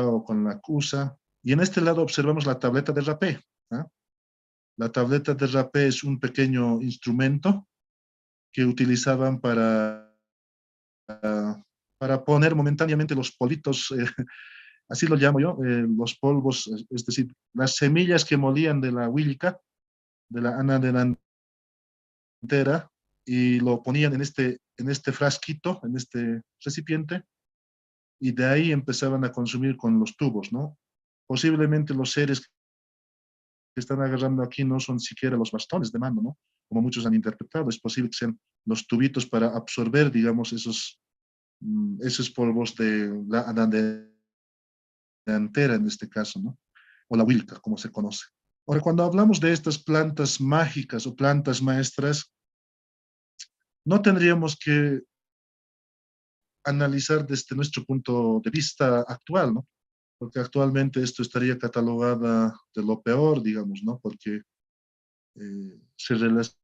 o con la cusa. Y en este lado observamos la tableta de rapé. ¿Ah? La tableta de rapé es un pequeño instrumento que utilizaban para poner momentáneamente los politos, así lo llamo yo, los polvos, es decir, las semillas que molían de la huilca, de la ana delantera, y lo ponían en este frasquito, en este recipiente, y de ahí empezaban a consumir con los tubos, ¿no? Posiblemente los seres que están agarrando aquí no son siquiera los bastones de mano, ¿no? Como muchos han interpretado, es posible que sean los tubitos para absorber, digamos, esos polvos de la ana delantera en este caso, ¿no? O la huilca, como se conoce. Ahora, cuando hablamos de estas plantas mágicas o plantas maestras, no tendríamos que analizar desde nuestro punto de vista actual, ¿no? Porque actualmente esto estaría catalogada de lo peor, digamos, ¿no? Porque se, relaciona,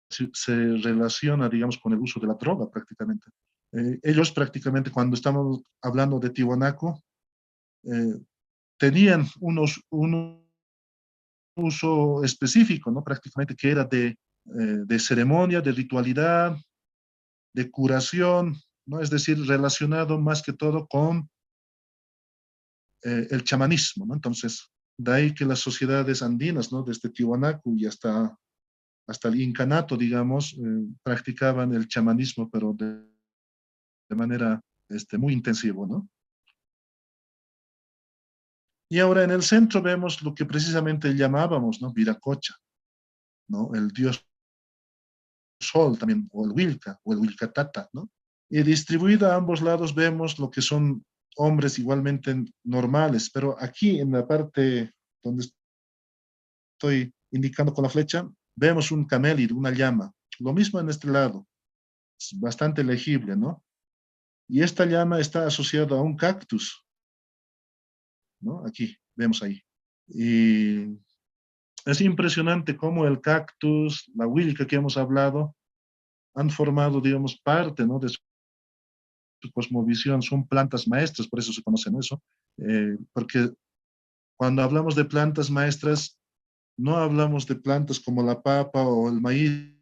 se relaciona, digamos, con el uso de la droga prácticamente. Ellos prácticamente, cuando estamos hablando de Tiwanaku, eh, tenían un uso específico, ¿no? Prácticamente que era de ceremonia, de ritualidad, de curación, ¿no? Es decir, relacionado más que todo con el chamanismo, ¿no? Entonces, de ahí que las sociedades andinas, ¿no? Desde Tiwanaku y hasta el incanato, digamos, practicaban el chamanismo, pero de manera muy intensiva, ¿no? Y ahora en el centro vemos lo que precisamente llamábamos, ¿no? Viracocha, ¿no? El dios sol también, o el Wilca, o el Wilcatata, ¿no? Y distribuido a ambos lados vemos lo que son hombres igualmente normales, pero aquí en la parte donde estoy indicando con la flecha, vemos un camélido, una llama. Lo mismo en este lado, es bastante legible, ¿no? Y esta llama está asociada a un cactus, ¿no? Aquí, vemos ahí. Y es impresionante cómo el cactus, la huilca que hemos hablado, han formado, digamos, parte, ¿no? De su cosmovisión, son plantas maestras, por eso se conocen eso. Porque cuando hablamos de plantas maestras, no hablamos de plantas como la papa o el maíz,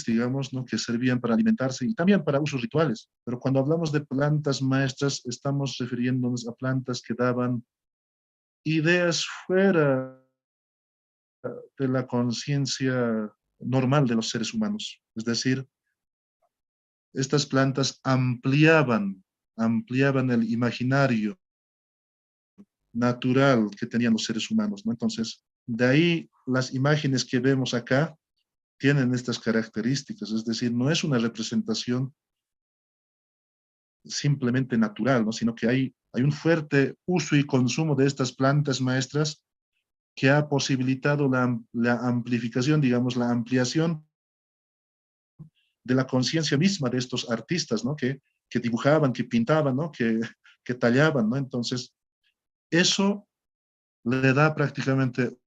digamos, ¿no? Que servían para alimentarse y también para usos rituales. Pero cuando hablamos de plantas maestras, estamos refiriéndonos a plantas que daban ideas fuera de la conciencia normal de los seres humanos. Es decir, estas plantas ampliaban el imaginario natural que tenían los seres humanos, ¿no? Entonces, de ahí las imágenes que vemos acá tienen estas características, es decir, no es una representación simplemente natural, ¿no? Sino que hay un fuerte uso y consumo de estas plantas maestras que ha posibilitado la amplificación, digamos, la ampliación de la conciencia misma de estos artistas, ¿no? Que dibujaban, que pintaban, ¿no? Que tallaban, ¿no? Entonces, eso le da prácticamente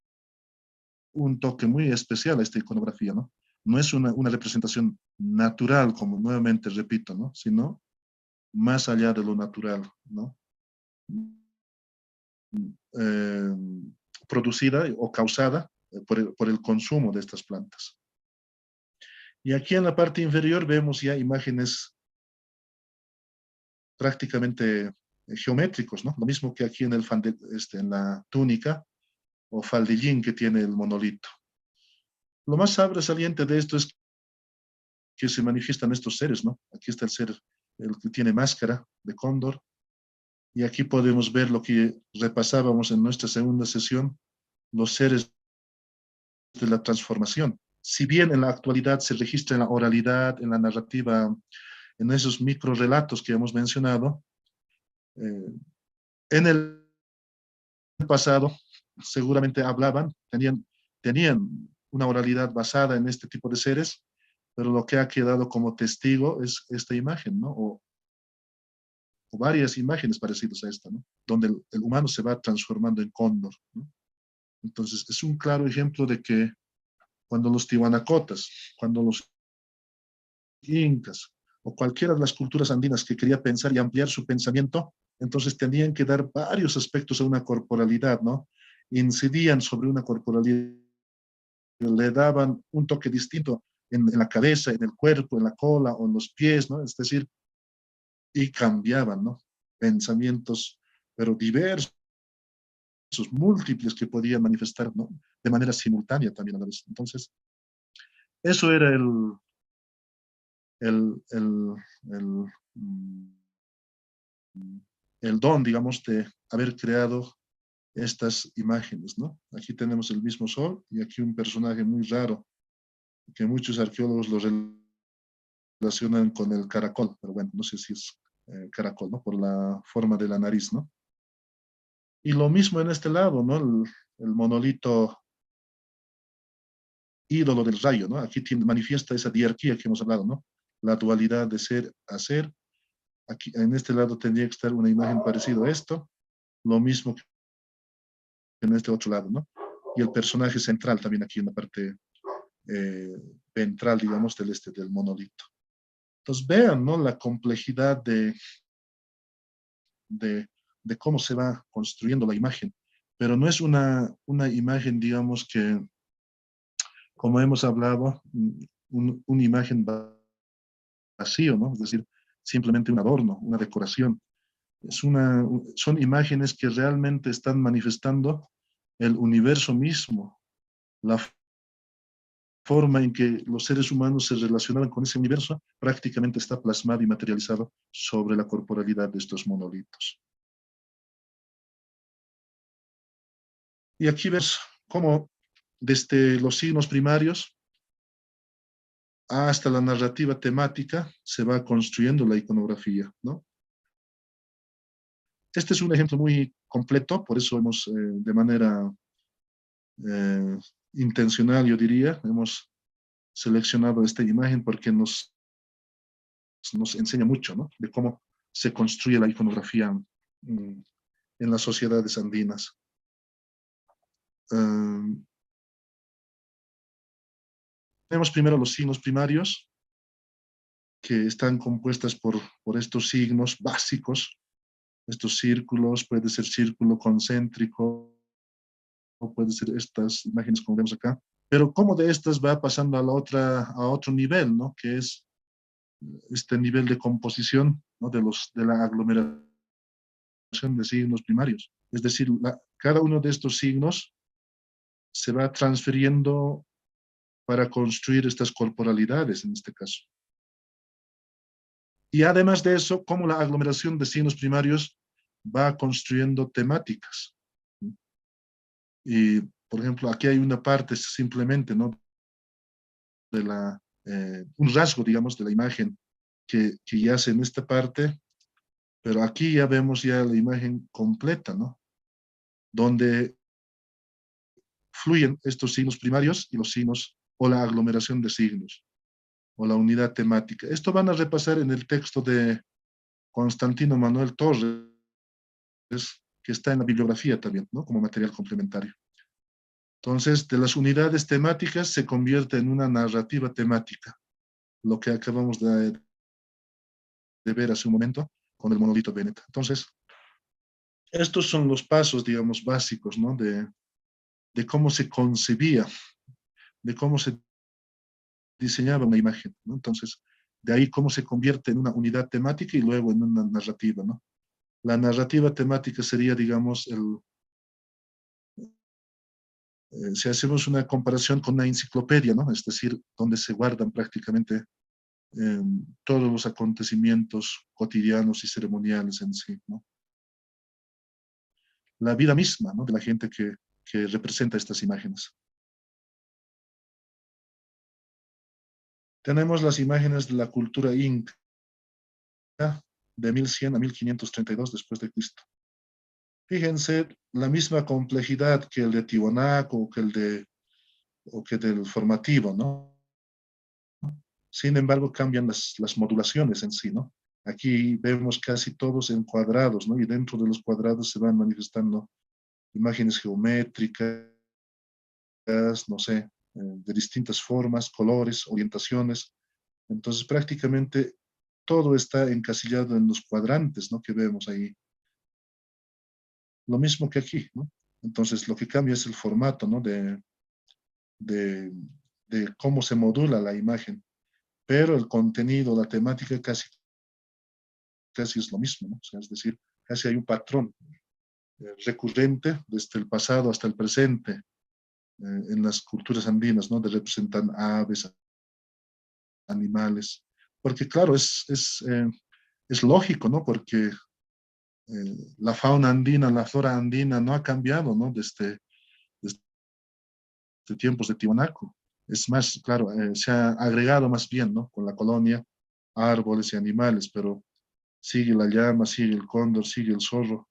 un toque muy especial a esta iconografía, ¿no? No es una representación natural, como nuevamente repito, ¿no? Sino más allá de lo natural, ¿no? Eh, producida o causada por el consumo de estas plantas. Y aquí en la parte inferior vemos ya imágenes prácticamente geométricos, ¿no? Lo mismo que aquí en, en la túnica o faldillín que tiene el monolito. Lo más sobresaliente de esto es que se manifiestan estos seres, ¿no? Aquí está el ser, el que tiene máscara de cóndor, y aquí podemos ver lo que repasábamos en nuestra segunda sesión, los seres de la transformación. Si bien en la actualidad se registra en la oralidad, en la narrativa, en esos microrelatos que hemos mencionado, en el pasado seguramente hablaban, tenían una oralidad basada en este tipo de seres, pero lo que ha quedado como testigo es esta imagen, ¿no? O varias imágenes parecidas a esta, ¿no? Donde el humano se va transformando en cóndor, ¿no? Entonces, es un claro ejemplo de que cuando los tiwanacotas, cuando los incas o cualquiera de las culturas andinas que quería pensar y ampliar su pensamiento, entonces tenían que dar varios aspectos a una corporalidad, ¿no? Incidían sobre una corporalidad, le daban un toque distinto en la cabeza, en el cuerpo, en la cola o en los pies, ¿no? Es decir, y cambiaban, ¿no? Pensamientos, pero diversos, múltiples que podían manifestar, ¿no? De manera simultánea también a la vez. Entonces, eso era el, el, el, el don, digamos, de haber creado estas imágenes, ¿no? Aquí tenemos el mismo sol y aquí un personaje muy raro que muchos arqueólogos lo relacionan con el caracol, pero bueno, no sé si es caracol, ¿no? Por la forma de la nariz, ¿no? Y lo mismo en este lado, ¿no? El monolito ídolo del rayo, ¿no? Aquí manifiesta esa diarquía que hemos hablado, ¿no? La dualidad de ser, hacer. Aquí, en este lado tendría que estar una imagen parecida a esto, lo mismo que en este otro lado, ¿no? Y el personaje central también aquí en la parte eh, ventral, digamos, del monolito. Entonces vean, ¿no? La complejidad de cómo se va construyendo la imagen, pero no es una imagen, digamos, que, como hemos hablado, una imagen vacío, ¿no? Es decir, simplemente un adorno, una decoración. Son imágenes que realmente están manifestando el universo mismo, la forma en que los seres humanos se relacionaban con ese universo prácticamente está plasmado y materializado sobre la corporalidad de estos monolitos. Y aquí ves cómo desde los signos primarios hasta la narrativa temática se va construyendo la iconografía, ¿no? Este es un ejemplo muy completo, por eso hemos, de manera intencional, yo diría, hemos seleccionado esta imagen porque nos enseña mucho, ¿no? De cómo se construye la iconografía en las sociedades andinas. Tenemos primero los signos primarios, que están compuestas por estos signos básicos, estos círculos, puede ser círculo concéntrico, o puede ser estas imágenes como vemos acá, pero cómo de estas va pasando a otro nivel, ¿no? Que es este nivel de composición, ¿no? De la aglomeración de signos primarios. Es decir, cada uno de estos signos se va transfiriendo para construir estas corporalidades en este caso. Y además de eso, cómo la aglomeración de signos primarios va construyendo temáticas. Y, por ejemplo, aquí hay una parte simplemente, ¿no? Un rasgo, digamos, de la imagen que yace en esta parte, pero aquí ya vemos ya la imagen completa, ¿no? Donde fluyen estos signos primarios y los signos o la aglomeración de signos. o la unidad temática. Esto van a repasar en el texto de Constantino Manuel Torres, que está en la bibliografía también, ¿no? Como material complementario. Entonces, de las unidades temáticas se convierte en una narrativa temática, lo que acabamos de ver hace un momento con el monolito Bennett. Entonces, estos son los pasos, digamos, básicos, ¿no? De cómo se concebía, de cómo se diseñaba una imagen, ¿no? Entonces, de ahí cómo se convierte en una unidad temática y luego en una narrativa, ¿no? La narrativa temática sería, digamos, si hacemos una comparación con una enciclopedia, ¿no? Es decir, donde se guardan prácticamente todos los acontecimientos cotidianos y ceremoniales en sí, ¿no? La vida misma, ¿no? De la gente que representa estas imágenes. Tenemos las imágenes de la cultura inca de 1100 a 1532 después de Cristo. Fíjense, la misma complejidad que el de Tiwanaku o que del formativo, ¿no? Sin embargo, cambian las modulaciones en sí, ¿no? Aquí vemos casi todos en cuadrados, ¿no? Y dentro de los cuadrados se van manifestando imágenes geométricas, no sé, de distintas formas, colores, orientaciones. Entonces, prácticamente todo está encasillado en los cuadrantes, ¿no? Que vemos ahí. Lo mismo que aquí, ¿no? Entonces, lo que cambia es el formato, ¿no? De, de cómo se modula la imagen. Pero el contenido, la temática casi es lo mismo, ¿no? O sea, es decir, casi hay un patrón recurrente desde el pasado hasta el presente en las culturas andinas, ¿no? De representar aves, animales. Porque claro, es lógico, ¿no? Porque la fauna andina, la flora andina no ha cambiado, ¿no? Desde tiempos de Tiwanaku. Es más, claro, se ha agregado más bien, ¿no? Con la colonia, árboles y animales, pero sigue la llama, sigue el cóndor, sigue el zorro.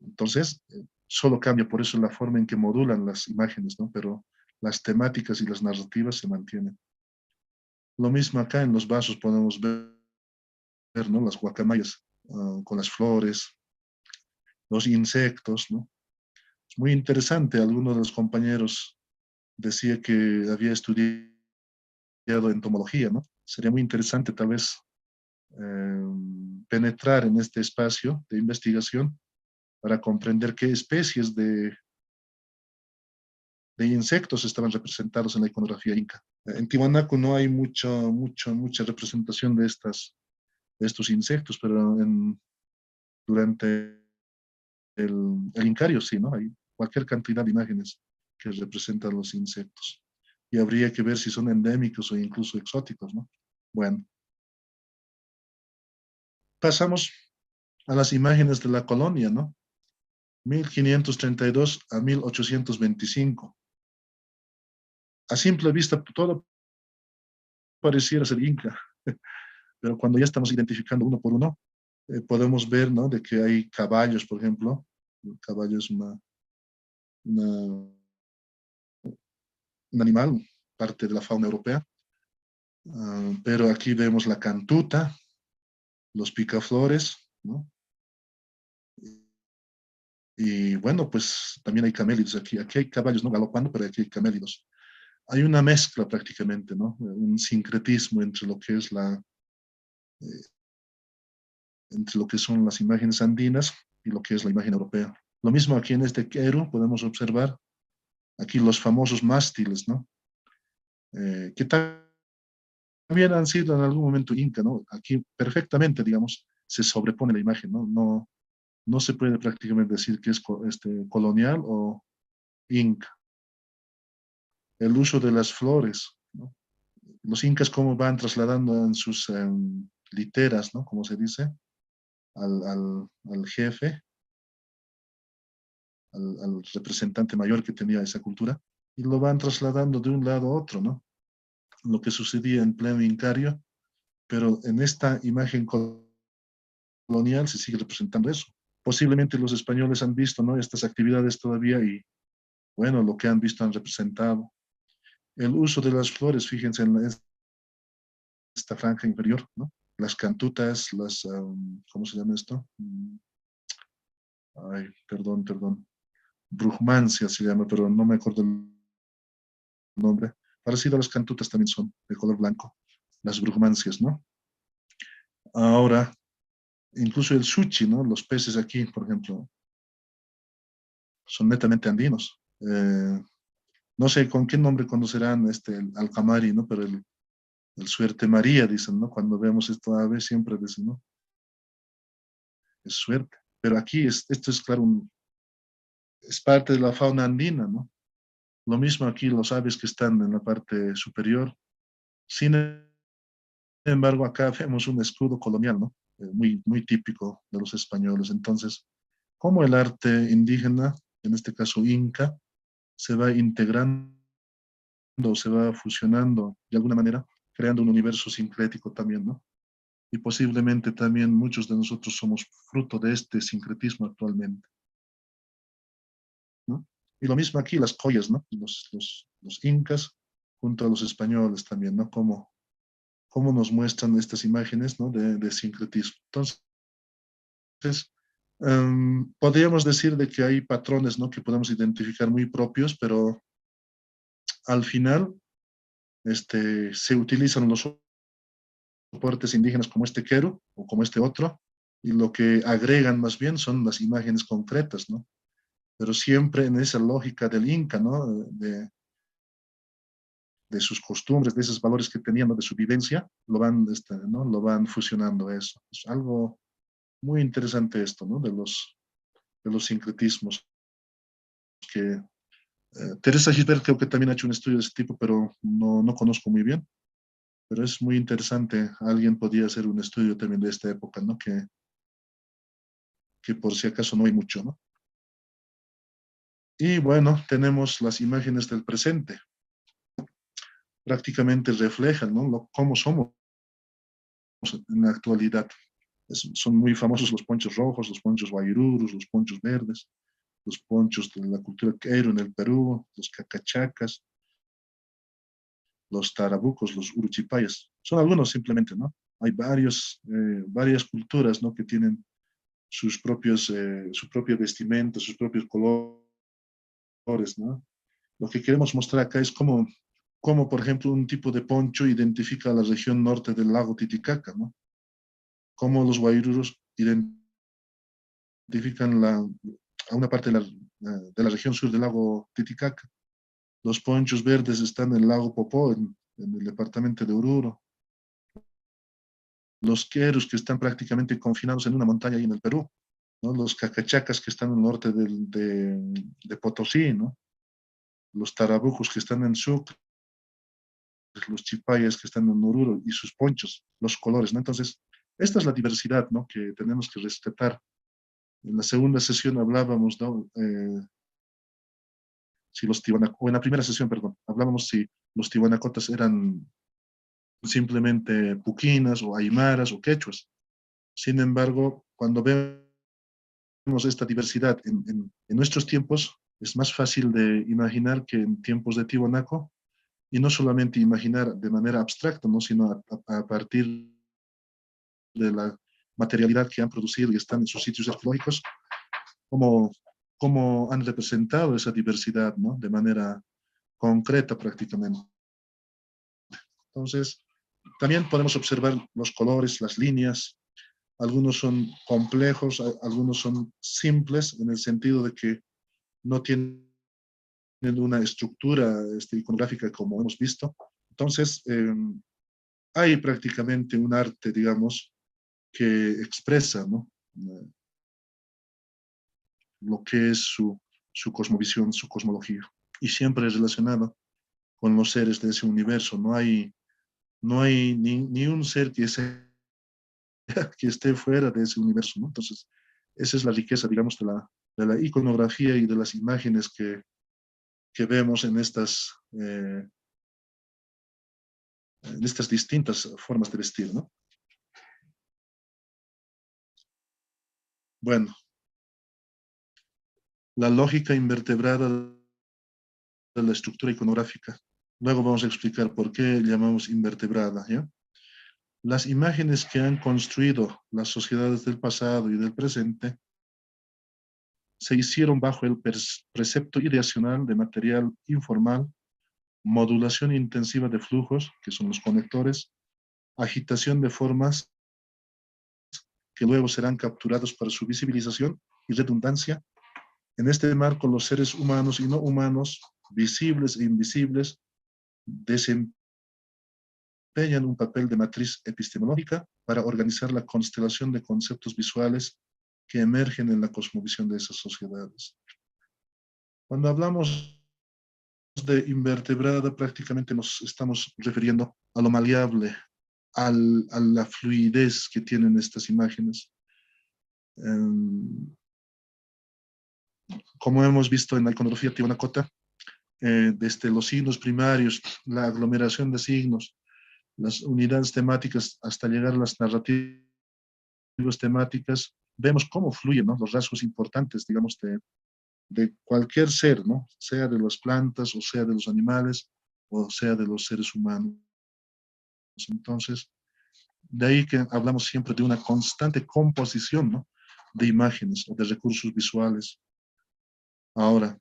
Entonces, solo cambia por eso la forma en que modulan las imágenes, ¿no? Pero las temáticas y las narrativas se mantienen. Lo mismo acá en los vasos podemos ver, ¿no? Las guacamayas con las flores, los insectos, ¿no? Es muy interesante. Alguno de los compañeros decía que había estudiado entomología, ¿no? Sería muy interesante tal vez penetrar en este espacio de investigación para comprender qué especies de insectos estaban representados en la iconografía inca. En Tiwanaku no hay mucha representación de estos insectos, pero durante el Incario sí, ¿no? Hay cualquier cantidad de imágenes que representan los insectos. Y habría que ver si son endémicos o incluso exóticos, ¿no? Bueno. Pasamos a las imágenes de la colonia, ¿no? 1532 a 1825. A simple vista, todo pareciera ser inca, pero cuando ya estamos identificando uno por uno, podemos ver, ¿no? De que hay caballos, por ejemplo. El caballo es un animal, parte de la fauna europea. Pero aquí vemos la cantuta, los picaflores, ¿no? Y bueno, pues también hay camélidos aquí. Aquí hay caballos, ¿no? Galopando, pero aquí hay camélidos. Hay una mezcla prácticamente, ¿no? Un sincretismo entre lo que es entre lo que son las imágenes andinas y lo que es la imagen europea. Lo mismo aquí en este quero podemos observar aquí los famosos mástiles, ¿no? Que también han sido en algún momento inca, ¿no? Aquí perfectamente, digamos, se sobrepone la imagen, ¿no? No se puede prácticamente decir que es colonial o inca. El uso de las flores, ¿no? Los incas cómo van trasladando en sus literas, ¿no? Como se dice, al jefe, al representante mayor que tenía esa cultura, y lo van trasladando de un lado a otro, ¿no? Lo que sucedía en pleno Incario, pero en esta imagen colonial se sigue representando eso. Posiblemente los españoles han visto, ¿no? Estas actividades todavía y, bueno, lo que han visto han representado. El uso de las flores, fíjense en esta franja inferior, ¿no? Las cantutas, ¿cómo se llama esto? Ay, perdón. Brugmansia se llama, pero no me acuerdo el nombre. Parecido a las cantutas también son de color blanco, las brugmansias, ¿no? Ahora, incluso el sushi, ¿no? Los peces aquí, por ejemplo, son netamente andinos. No sé con qué nombre conocerán el alcamari, ¿no? Pero el suerte María, dicen, ¿no? Cuando vemos esta ave siempre dicen, ¿no? Es suerte. Pero aquí esto es claro, es parte de la fauna andina, ¿no? Lo mismo aquí los aves que están en la parte superior. Sin embargo, acá vemos un escudo colonial, ¿no? Muy típico de los españoles. Entonces, cómo el arte indígena, en este caso inca, se va integrando, se va fusionando de alguna manera, creando un universo sincrético también, ¿no? Y posiblemente también muchos de nosotros somos fruto de este sincretismo actualmente, ¿no? Y lo mismo aquí, las collas, ¿no? Los incas junto a los españoles también, ¿no? Cómo nos muestran estas imágenes, ¿no? De sincretismo. Entonces, podríamos decir de que hay patrones, ¿no? Que podemos identificar muy propios, pero al final se utilizan los soportes indígenas como este quero o como este otro, y lo que agregan más bien son las imágenes concretas, ¿no? Pero siempre en esa lógica del Inca, ¿no? De sus costumbres, de esos valores que tenían, ¿no? De su vivencia, ¿no? Lo van fusionando eso. Es algo muy interesante esto, ¿no? De los sincretismos que Teresa Gisbert creo que también ha hecho un estudio de ese tipo, pero no conozco muy bien. Pero es muy interesante. Alguien podría hacer un estudio también de esta época, ¿no? Que por si acaso no hay mucho, ¿no? Y bueno, tenemos las imágenes del presente. Prácticamente reflejan, ¿no? Cómo somos en la actualidad. Son muy famosos los ponchos rojos, los ponchos guairurus, los ponchos verdes, los ponchos de la cultura queiro en el Perú, los cacachacas, los tarabucos, los uruchipayas. Son algunos simplemente, ¿no? Hay varias culturas, ¿no? Que tienen su propia vestimenta, sus propios colores, ¿no? Lo que queremos mostrar acá es cómo, por ejemplo, un tipo de poncho identifica la región norte del lago Titicaca, ¿no? Cómo los guairurus identifican a una parte de la región sur del lago Titicaca. Los ponchos verdes están en el lago Popó, en el departamento de Oruro. Los querus que están prácticamente confinados en una montaña ahí en el Perú, ¿no? Los cacachacas que están en el norte de Potosí, ¿no? Los tarabucos que están en Sucre, los chipayas que están en Oruro y sus ponchos, los colores, ¿no? Entonces, esta es la diversidad, ¿no? Que tenemos que respetar. En la segunda sesión hablábamos, ¿no? O en la primera sesión, perdón, hablábamos si los tiwanacotas eran simplemente puquinas o aymaras o quechuas. Sin embargo, cuando vemos esta diversidad en nuestros tiempos, es más fácil de imaginar que en tiempos de Tiwanaco, y no solamente imaginar de manera abstracta, ¿no? Sino a partir de la materialidad que han producido y están en sus sitios arqueológicos, cómo, cómo han representado esa diversidad, ¿no? De manera concreta prácticamente. Entonces, también podemos observar los colores, las líneas. Algunos son complejos, algunos son simples en el sentido de que no tienen una estructura iconográfica como hemos visto. Entonces, hay prácticamente un arte, digamos, que expresa, ¿no? Lo que es su cosmovisión, su cosmología. Y siempre es relacionado con los seres de ese universo. No hay ni un ser que esté fuera de ese universo, ¿no? Entonces, esa es la riqueza, digamos, de la iconografía y de las imágenes que vemos en estas distintas formas de vestir, ¿no? Bueno, la lógica invertebrada de la estructura iconográfica. Luego vamos a explicar por qué llamamos invertebrada, ¿ya? Las imágenes que han construido las sociedades del pasado y del presente se hicieron bajo el precepto ideacional de material informal, modulación intensiva de flujos, que son los conectores, agitación de formas que luego serán capturados para su visibilización y redundancia. En este marco, los seres humanos y no humanos, visibles e invisibles, desempeñan un papel de matriz epistemológica para organizar la constelación de conceptos visuales que emergen en la cosmovisión de esas sociedades. Cuando hablamos de invertebrada, prácticamente nos estamos refiriendo a lo maleable, a la fluidez que tienen estas imágenes. Como hemos visto en la iconografía tiwanacocha, desde los signos primarios, la aglomeración de signos, las unidades temáticas, hasta llegar a las narrativas temáticas, vemos cómo fluyen, ¿no?, los rasgos importantes, digamos, de cualquier ser, ¿no?, sea de las plantas, o sea de los animales, o sea de los seres humanos. Entonces, de ahí que hablamos siempre de una constante composición, ¿no?, de imágenes o de recursos visuales. Ahora,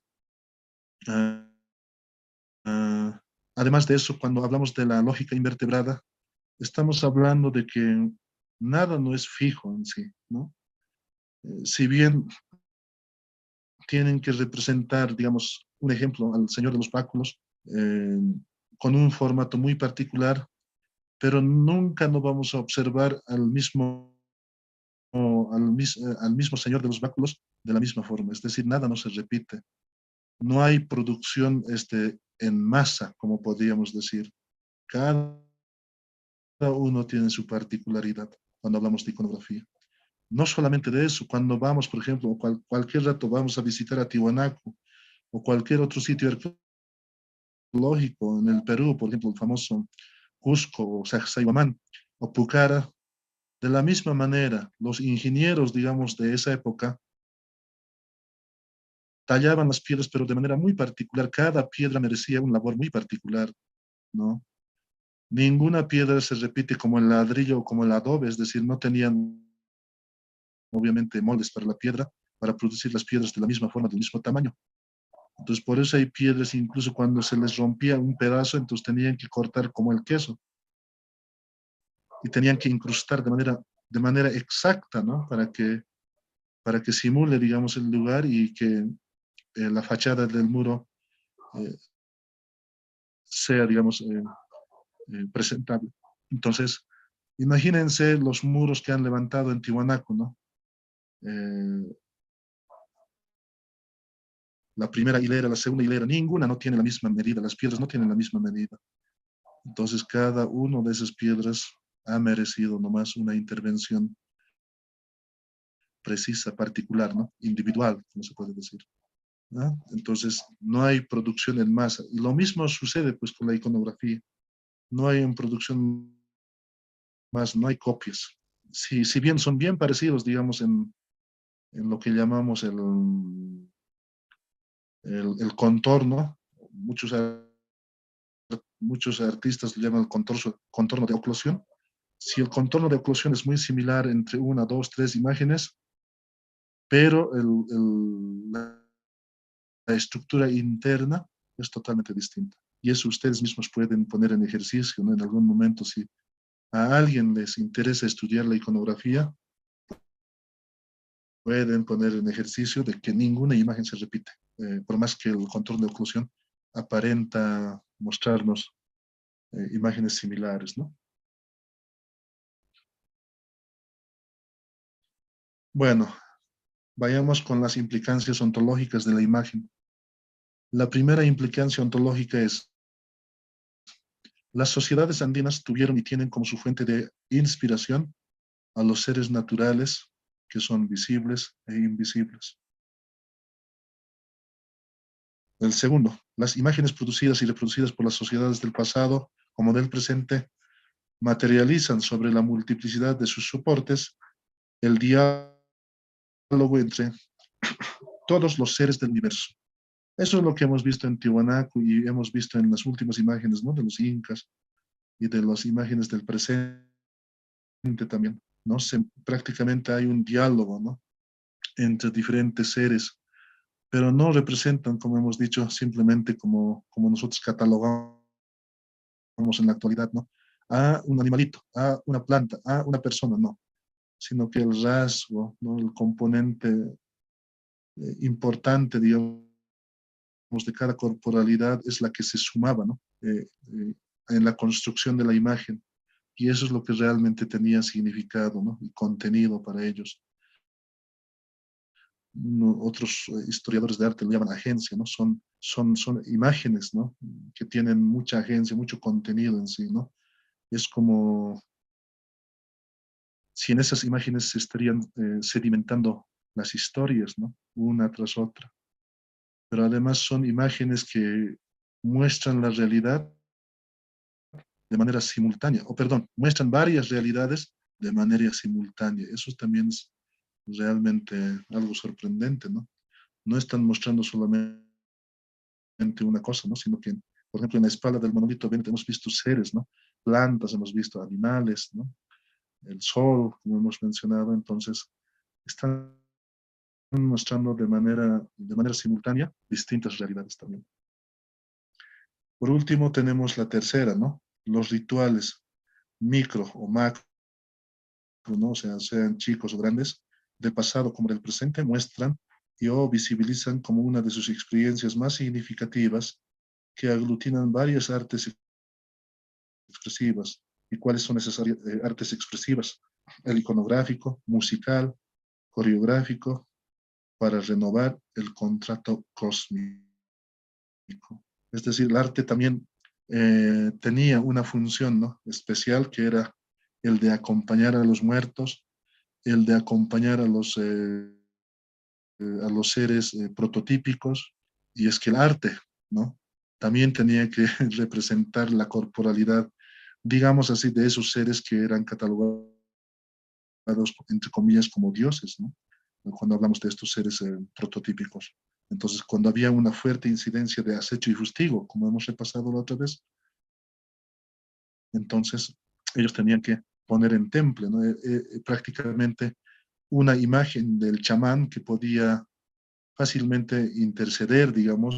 además de eso, cuando hablamos de la lógica invertebrada, estamos hablando de que nada no es fijo en sí, ¿no? Si bien tienen que representar, digamos, un ejemplo, al Señor de los Báculos, con un formato muy particular, pero nunca nos vamos a observar al mismo Señor de los Báculos de la misma forma. Es decir, nada no se repite. No hay producción en masa, como podríamos decir. Cada uno tiene su particularidad cuando hablamos de iconografía. No solamente de eso, cuando vamos, por ejemplo, cualquier rato vamos a visitar a Tiwanaku o cualquier otro sitio arqueológico en el Perú, por ejemplo, el famoso Cusco o Sacsayhuamán o Pucara, de la misma manera, los ingenieros, digamos, de esa época tallaban las piedras, pero de manera muy particular. Cada piedra merecía una labor muy particular, ¿no? Ninguna piedra se repite como el ladrillo o como el adobe, es decir, no tenían obviamente moldes para la piedra, para producir las piedras de la misma forma, del mismo tamaño. Entonces, por eso hay piedras, incluso cuando se les rompía un pedazo, entonces tenían que cortar como el queso. Y tenían que incrustar de manera exacta, ¿no? Para que simule, digamos, el lugar y que la fachada del muro eh, sea, digamos, presentable. Entonces, imagínense los muros que han levantado en Tiwanaku, ¿no? La primera hilera, la segunda hilera, ninguna no tiene la misma medida, las piedras no tienen la misma medida. Entonces, cada una de esas piedras ha merecido nomás una intervención precisa, particular, ¿no? Individual, como se puede decir, ¿no? Entonces, no hay producción en masa. Y lo mismo sucede pues con la iconografía. No hay en producción más, no hay copias. Si bien son bien parecidos, digamos, en lo que llamamos el contorno, muchos artistas le llaman el contorno de oclusión. Si el contorno de oclusión es muy similar entre una, dos, tres imágenes, pero la estructura interna es totalmente distinta. Y eso ustedes mismos pueden poner en ejercicio, ¿no? En algún momento, si a alguien les interesa estudiar la iconografía, pueden poner en ejercicio de que ninguna imagen se repite, por más que el contorno de oclusión aparenta mostrarnos imágenes similares, ¿no? Bueno, vayamos con las implicancias ontológicas de la imagen. La primera implicancia ontológica es: las sociedades andinas tuvieron y tienen como su fuente de inspiración a los seres naturales que son visibles e invisibles. El segundo, las imágenes producidas y reproducidas por las sociedades del pasado como del presente materializan sobre la multiplicidad de sus soportes el diálogo entre todos los seres del universo. Eso es lo que hemos visto en Tiwanaku y hemos visto en las últimas imágenes, ¿no? De los incas y de las imágenes del presente también, ¿no? Prácticamente hay un diálogo, ¿no? Entre diferentes seres, pero no representan, como hemos dicho, simplemente como nosotros catalogamos en la actualidad, ¿no? A un animalito, a una planta, a una persona, no, sino que el rasgo, ¿no? El componente importante, digamos, de cada corporalidad es la que se sumaba, ¿no? En la construcción de la imagen. Y eso es lo que realmente tenía significado, ¿no? Y contenido para ellos. No, otros historiadores de arte lo llaman agencia, ¿no? Son imágenes, ¿no? Que tienen mucha agencia, mucho contenido en sí, ¿no? Es como si en esas imágenes se estarían sedimentando las historias, ¿no? Una tras otra. Pero además son imágenes que muestran la realidad de manera simultánea, o perdón, muestran varias realidades de manera simultánea. Eso también es realmente algo sorprendente, ¿no? No están mostrando solamente una cosa, ¿no? Sino que, por ejemplo, en la espalda del monolito hemos visto seres, ¿no? Plantas, hemos visto animales, ¿no? El sol, como hemos mencionado, entonces están mostrando de manera simultánea distintas realidades también. Por último, tenemos la tercera, ¿no? Los rituales micro o macro, ¿no? O sea, sean chicos o grandes, del pasado como del presente, muestran y o visibilizan como una de sus experiencias más significativas que aglutinan varias artes expresivas. ¿Y cuáles son esas artes expresivas? El iconográfico, musical, coreográfico, para renovar el contrato cósmico. Es decir, el arte también tenía una función, ¿no? Especial, que era el de acompañar a los muertos, el de acompañar a los seres prototípicos, y es que el arte, ¿no? También tenía que representar la corporalidad, digamos así, de esos seres que eran catalogados, entre comillas, como dioses, ¿no? Cuando hablamos de estos seres prototípicos. Entonces, cuando había una fuerte incidencia de acecho y fustigo, como hemos repasado la otra vez, entonces ellos tenían que poner en temple, ¿no? Prácticamente una imagen del chamán que podía fácilmente interceder, digamos,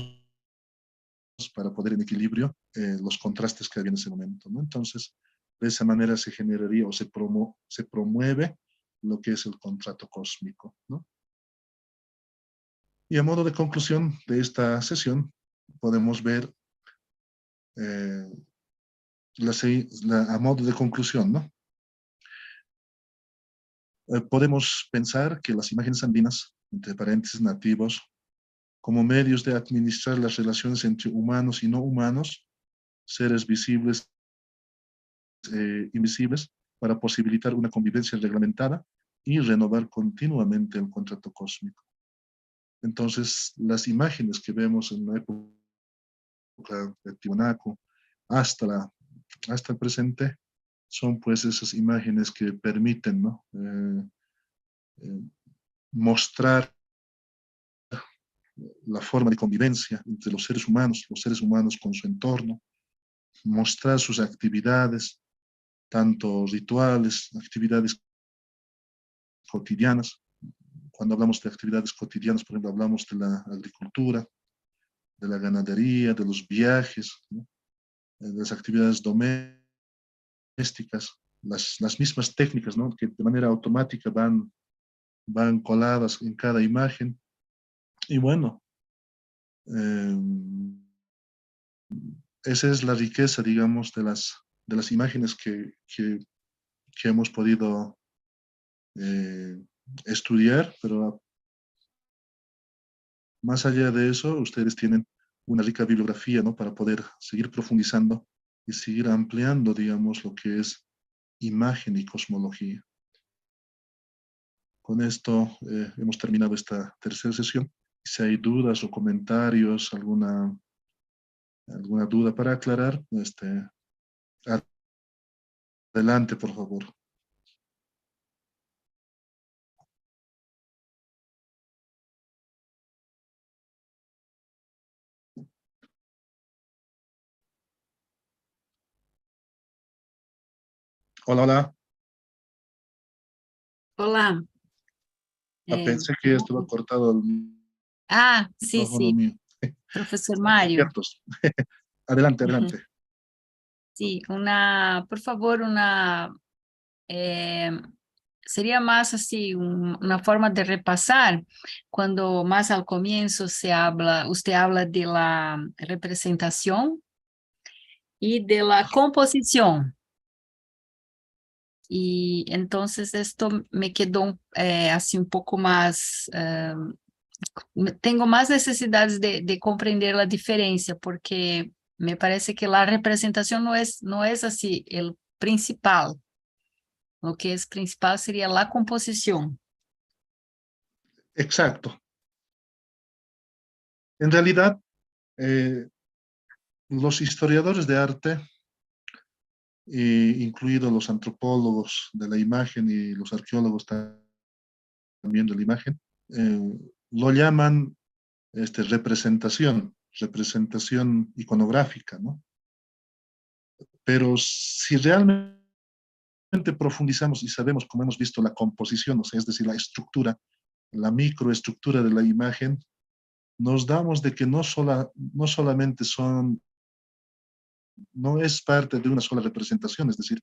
para poner en equilibrio los contrastes que había en ese momento, ¿no? Entonces, de esa manera se generaría o se promueve lo que es el contrato cósmico, ¿no? Y a modo de conclusión de esta sesión, podemos ver, eh, a modo de conclusión, ¿no? Podemos pensar que las imágenes andinas, entre paréntesis nativos, como medios de administrar las relaciones entre humanos y no humanos, seres visibles invisibles, para posibilitar una convivencia reglamentada y renovar continuamente el contrato cósmico. Entonces, las imágenes que vemos en la época de Tiwanaku hasta el presente son pues esas imágenes que permiten, ¿no? Eh, mostrar la forma de convivencia entre los seres humanos con su entorno, mostrar sus actividades, tanto rituales, actividades cotidianas. Cuando hablamos de actividades cotidianas, por ejemplo, hablamos de la agricultura, de la ganadería, de los viajes, ¿no? De las actividades domésticas, las mismas técnicas, ¿no? Que de manera automática van coladas en cada imagen. Y bueno, eh, esa es la riqueza, digamos, de las imágenes que hemos podido eh, estudiar, pero más allá de eso, ustedes tienen una rica bibliografía, ¿no? Para poder seguir profundizando y seguir ampliando, digamos, lo que es imagen y cosmología. Con esto hemos terminado esta tercera sesión. Si hay dudas o comentarios, alguna duda para aclarar, adelante, por favor. Hola, hola. Olá. Pensé que estaba cortado el Sí, micrófono sí, mío. profesor Mario. Ciertos. Adelante, Ujú. adelante. Sí, por favor, sería más así, una forma de repasar, cuando más al comienzo usted habla de la representación y de la composición. Y entonces esto me quedó así un poco más, tengo más necesidades de comprender la diferencia, porque me parece que la representación no es así el principal. Lo que es principal sería la composición. Exacto. En realidad, los historiadores de arte, incluidos los antropólogos de la imagen y los arqueólogos también de la imagen, lo llaman representación iconográfica, ¿no? Pero si realmente profundizamos y sabemos cómo hemos visto la composición, o sea, es decir, la estructura, la microestructura de la imagen, nos damos de que no solamente no es parte de una sola representación, es decir,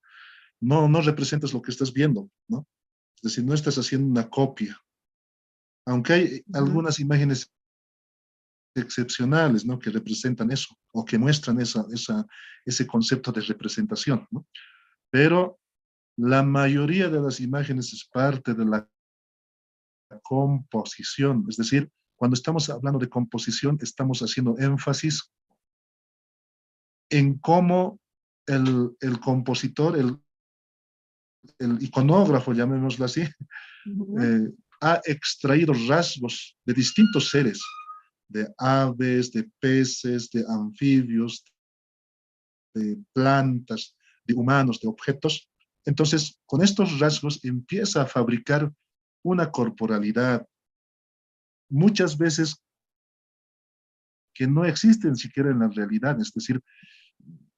no representas lo que estás viendo, ¿no? Es decir, no estás haciendo una copia, aunque hay algunas imágenes excepcionales, ¿no? Que representan eso, o que muestran ese concepto de representación, ¿no? Pero la mayoría de las imágenes es parte de la composición, es decir, cuando estamos hablando de composición, estamos haciendo énfasis en cómo el compositor, el iconógrafo, llamémoslo así, ha extraído rasgos de distintos seres, de aves, de peces, de anfibios, de plantas, de humanos, de objetos. Entonces, con estos rasgos empieza a fabricar una corporalidad, muchas veces que no existen siquiera en la realidad, es decir,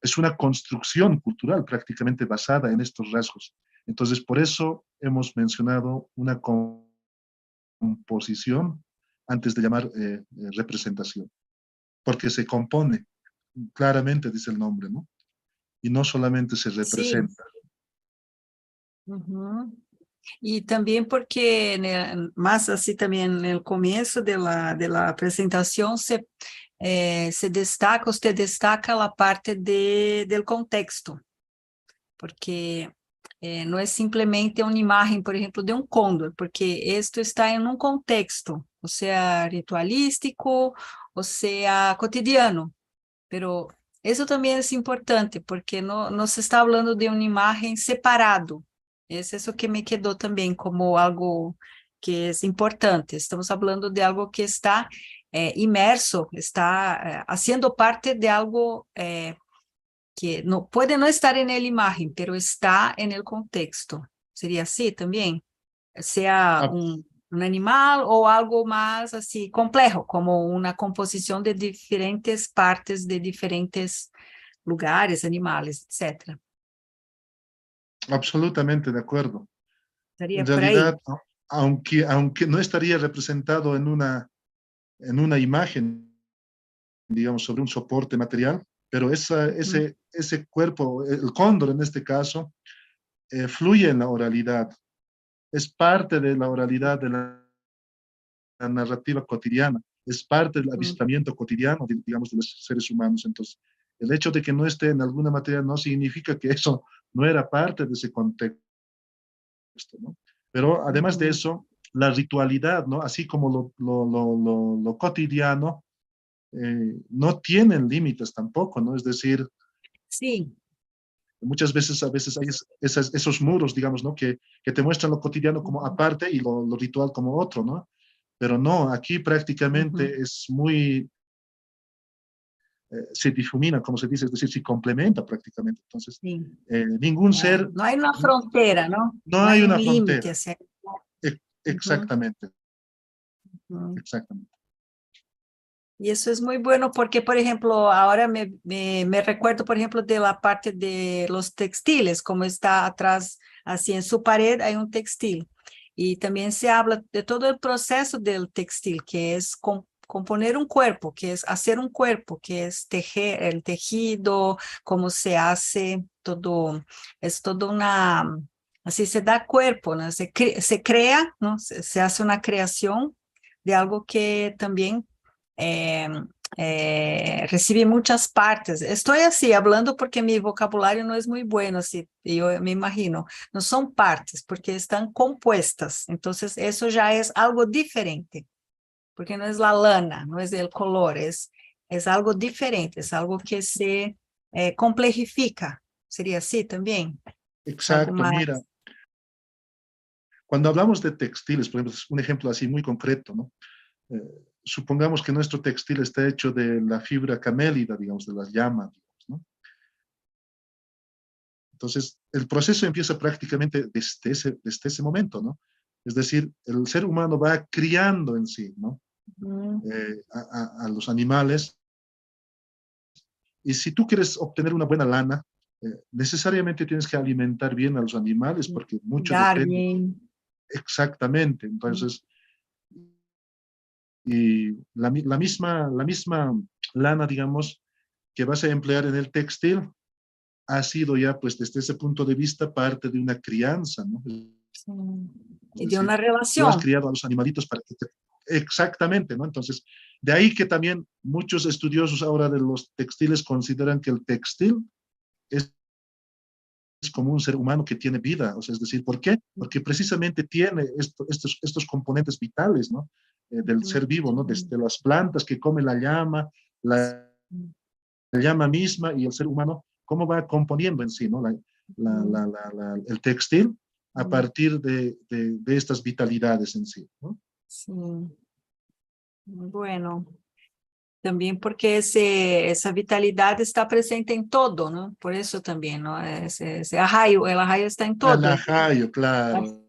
es una construcción cultural prácticamente basada en estos rasgos. Entonces, por eso hemos mencionado una composición antes de llamar representación, porque se compone, claramente dice el nombre, ¿no? Y no solamente se Sí. representa. Y también porque más así también en el comienzo de la presentación usted destaca la parte del contexto, porque no es simplemente una imagen, por ejemplo, de un cóndor, porque esto está en un contexto, o sea, ritualístico, o sea, cotidiano, pero eso también es importante, porque no se está hablando de una imagen separado. Es eso que me quedó también como algo que es importante. Estamos hablando de algo que está inmerso, está haciendo parte de algo que no puede no estar en la imagen, pero está en el contexto. ¿Sería así también? Sea Ah, un animal o algo más así complejo, como una composición de diferentes partes de diferentes lugares, animales, etc. absolutamente de acuerdo. Estaría En por ahí. realidad, ¿no? Aunque no estaría representado en una imagen, digamos, sobre un soporte material, pero ese cuerpo, el cóndor en este caso, fluye en la oralidad, es parte de la oralidad de la narrativa cotidiana, es parte del avistamiento cotidiano, digamos, de los seres humanos. Entonces, el hecho de que no esté en alguna materia no significa que eso no era parte de ese contexto, ¿no? Pero además de eso, la ritualidad, ¿no? Así como lo cotidiano, no tienen límites tampoco, ¿no? Es decir, Sí. muchas veces, hay esos muros, digamos, ¿no? Que te muestran lo cotidiano como aparte y lo ritual como otro, ¿no? Pero no, aquí prácticamente es muy, se difumina, como se dice, es decir, se complementa prácticamente. Entonces, Sí. ningún ser, No hay una frontera, ¿no? no No hay hay un una límite. frontera. Así. Exactamente, Ujú. exactamente. Y eso es muy bueno porque, por ejemplo, ahora me recuerdo, por ejemplo, de la parte de los textiles, como está atrás, así en su pared hay un textil. Y también se habla de todo el proceso del textil, que es componer un cuerpo, que es hacer un cuerpo, que es tejer el tejido, cómo se hace todo, es todo una, así se da cuerpo, ¿no? Se crea, ¿no? Se hace una creación de algo que también eh, recibe muchas partes. Estoy así hablando porque mi vocabulario no es muy bueno, así, yo me imagino. No son partes porque están compuestas. Entonces, eso ya es algo diferente, porque no es la lana, no es el color, es algo diferente, es algo que se complejifica. Sería así también. Es algo Exacto, más. mira, cuando hablamos de textiles, por ejemplo, es un ejemplo así muy concreto, ¿no? Eh, supongamos que nuestro textil está hecho de la fibra camélida, digamos, de las llamas, digamos, ¿no? Entonces, el proceso empieza prácticamente desde ese momento, ¿no? Es decir, el ser humano va criando en sí, ¿no? A los animales. Y si tú quieres obtener una buena lana, necesariamente tienes que alimentar bien a los animales porque mucho Cuidar depende bien. exactamente. Entonces, y la misma lana, digamos, que vas a emplear en el textil, ha sido ya, pues, desde ese punto de vista, parte de una crianza, ¿no? Sí. Es Y de una decir, tú has relación. criado a los animalitos para que exactamente, ¿no? Entonces, de ahí que también muchos estudiosos ahora de los textiles consideran que el textil es como un ser humano que tiene vida, o sea, es decir, ¿por qué? Porque precisamente tiene estos componentes vitales, ¿no? Del ser vivo, ¿no? Desde las plantas que come la llama misma y el ser humano, cómo va componiendo en sí, ¿no? El textil a partir de estas vitalidades en sí, ¿no? Sí. Bueno. También porque esa vitalidad está presente en todo, ¿no? Por eso también, ¿no? Ese arraio, el arraio está en El todo. ajayo, claro,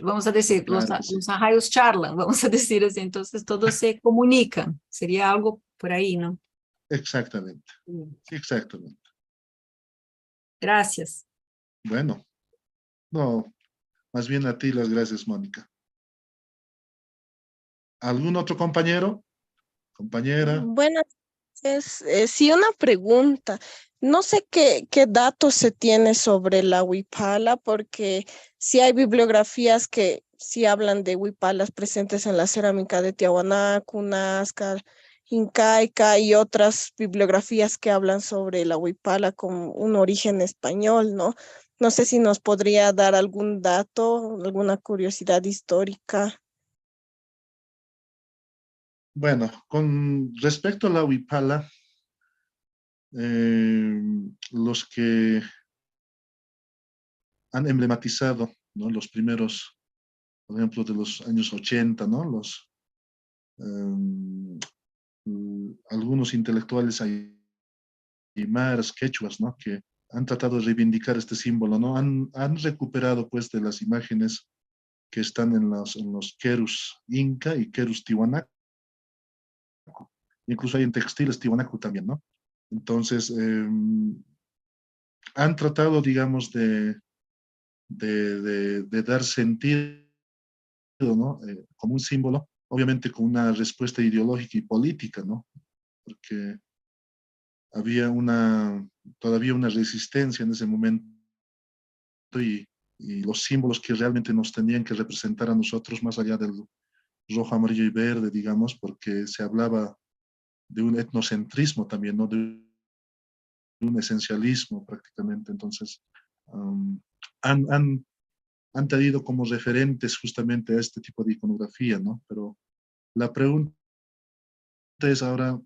Vamos a decir, claro que sí. los arraios charlan, vamos a decir así, entonces todos se comunican. Sería algo por ahí, ¿no? Exactamente, Sí. exactamente. Gracias. Bueno, no, más bien a ti las gracias, Mónica. ¿Algún otro compañero? Compañera. Buenas, sí, una pregunta. No sé qué datos se tiene sobre la huipala, porque sí hay bibliografías que sí hablan de huipalas presentes en la cerámica de Tiahuanaco, Nazca, Incaica y otras bibliografías que hablan sobre la huipala con un origen español, ¿no? No sé si nos podría dar algún dato, alguna curiosidad histórica. Bueno, con respecto a la huipala, los que han emblematizado, ¿no? Los primeros, por ejemplo, de los años 80, ¿no? Eh, algunos intelectuales aymaras, quechuas, ¿no? Que han tratado de reivindicar este símbolo, ¿no? Han recuperado, pues, de las imágenes que están en los querus inca y querus tiwanaku. Incluso hay en textiles tiwanaku también, ¿no? Entonces, han tratado, digamos, de dar sentido, ¿no? Como un símbolo, obviamente con una respuesta ideológica y política, ¿no? Porque había todavía una resistencia en ese momento y los símbolos que realmente nos tenían que representar a nosotros, más allá del rojo, amarillo y verde, digamos, porque se hablaba de un etnocentrismo también, ¿no? De un esencialismo prácticamente. Entonces, um, han, han, han tenido como referentes justamente a este tipo de iconografía, ¿no? Pero la pregunta es ahora,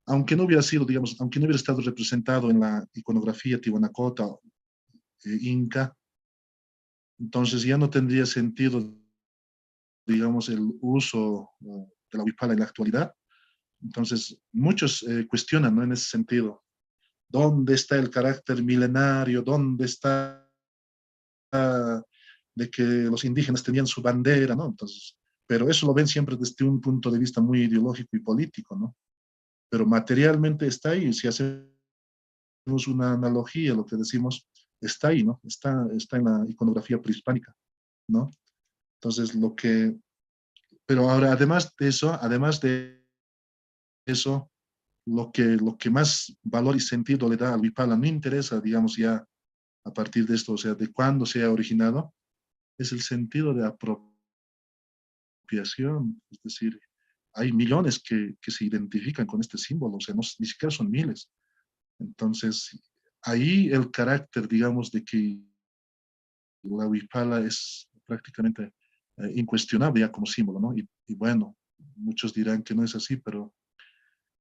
aunque no hubiera sido, digamos, aunque no hubiera estado representado en la iconografía tiwanacota, inca, entonces ya no tendría sentido, digamos, el uso de la huipala en la actualidad. Entonces, muchos cuestionan, ¿no? En ese sentido, ¿dónde está el carácter milenario? ¿Dónde está de que los indígenas tenían su bandera, ¿no? Entonces, pero eso lo ven siempre desde un punto de vista muy ideológico y político, ¿no? pero materialmente está ahí. Si hacemos una analogía, lo que decimos, está ahí, ¿no? Está en la iconografía prehispánica, ¿no? Entonces, pero ahora, además de eso, lo que más valor y sentido le da al Wipala, no interesa, digamos, ya a partir de esto, o sea, de cuándo se ha originado, es el sentido de apropiación. Es decir, hay millones que se identifican con este símbolo, o sea, ni siquiera son miles. Entonces, ahí el carácter, digamos, de que la Wipala es prácticamente incuestionable ya como símbolo, ¿no? Y bueno, muchos dirán que no es así, pero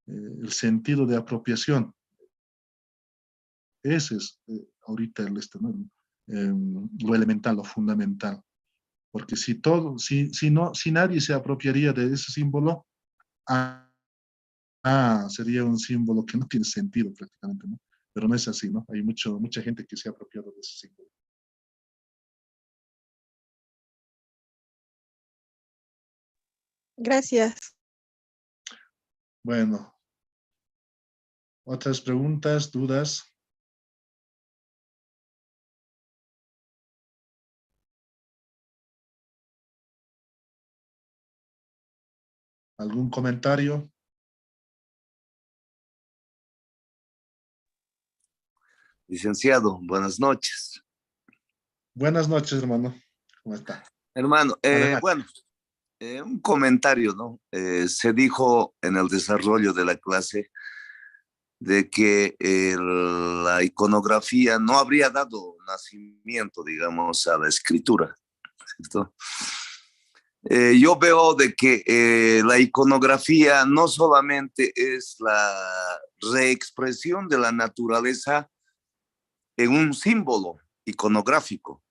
el sentido de apropiación, ese es ahorita ¿no? Lo elemental, lo fundamental. Porque si nadie se apropiaría de ese símbolo, sería un símbolo que no tiene sentido prácticamente, ¿no? Pero no es así, ¿no? Hay mucha gente que se ha apropiado de ese símbolo. Gracias. Bueno, otras preguntas, dudas. ¿Algún comentario? Licenciado, buenas noches. Buenas noches, hermano. ¿Cómo está? Hermano, Adelante. bueno, un comentario, ¿no? Se dijo en el desarrollo de la clase de que la iconografía no habría dado nacimiento, digamos, a la escritura, ¿cierto? Yo veo de que la iconografía no solamente es la reexpresión de la naturaleza en un símbolo iconográfico,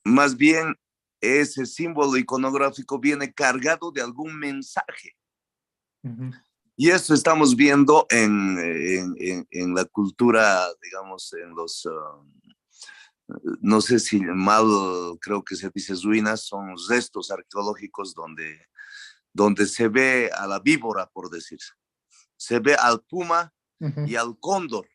más bien ese símbolo iconográfico viene cargado de algún mensaje. Y eso estamos viendo en la cultura, digamos, en los, no sé si mal creo que se dice ruinas, son restos arqueológicos donde se ve a la víbora, por decir. Se ve al puma y al cóndor,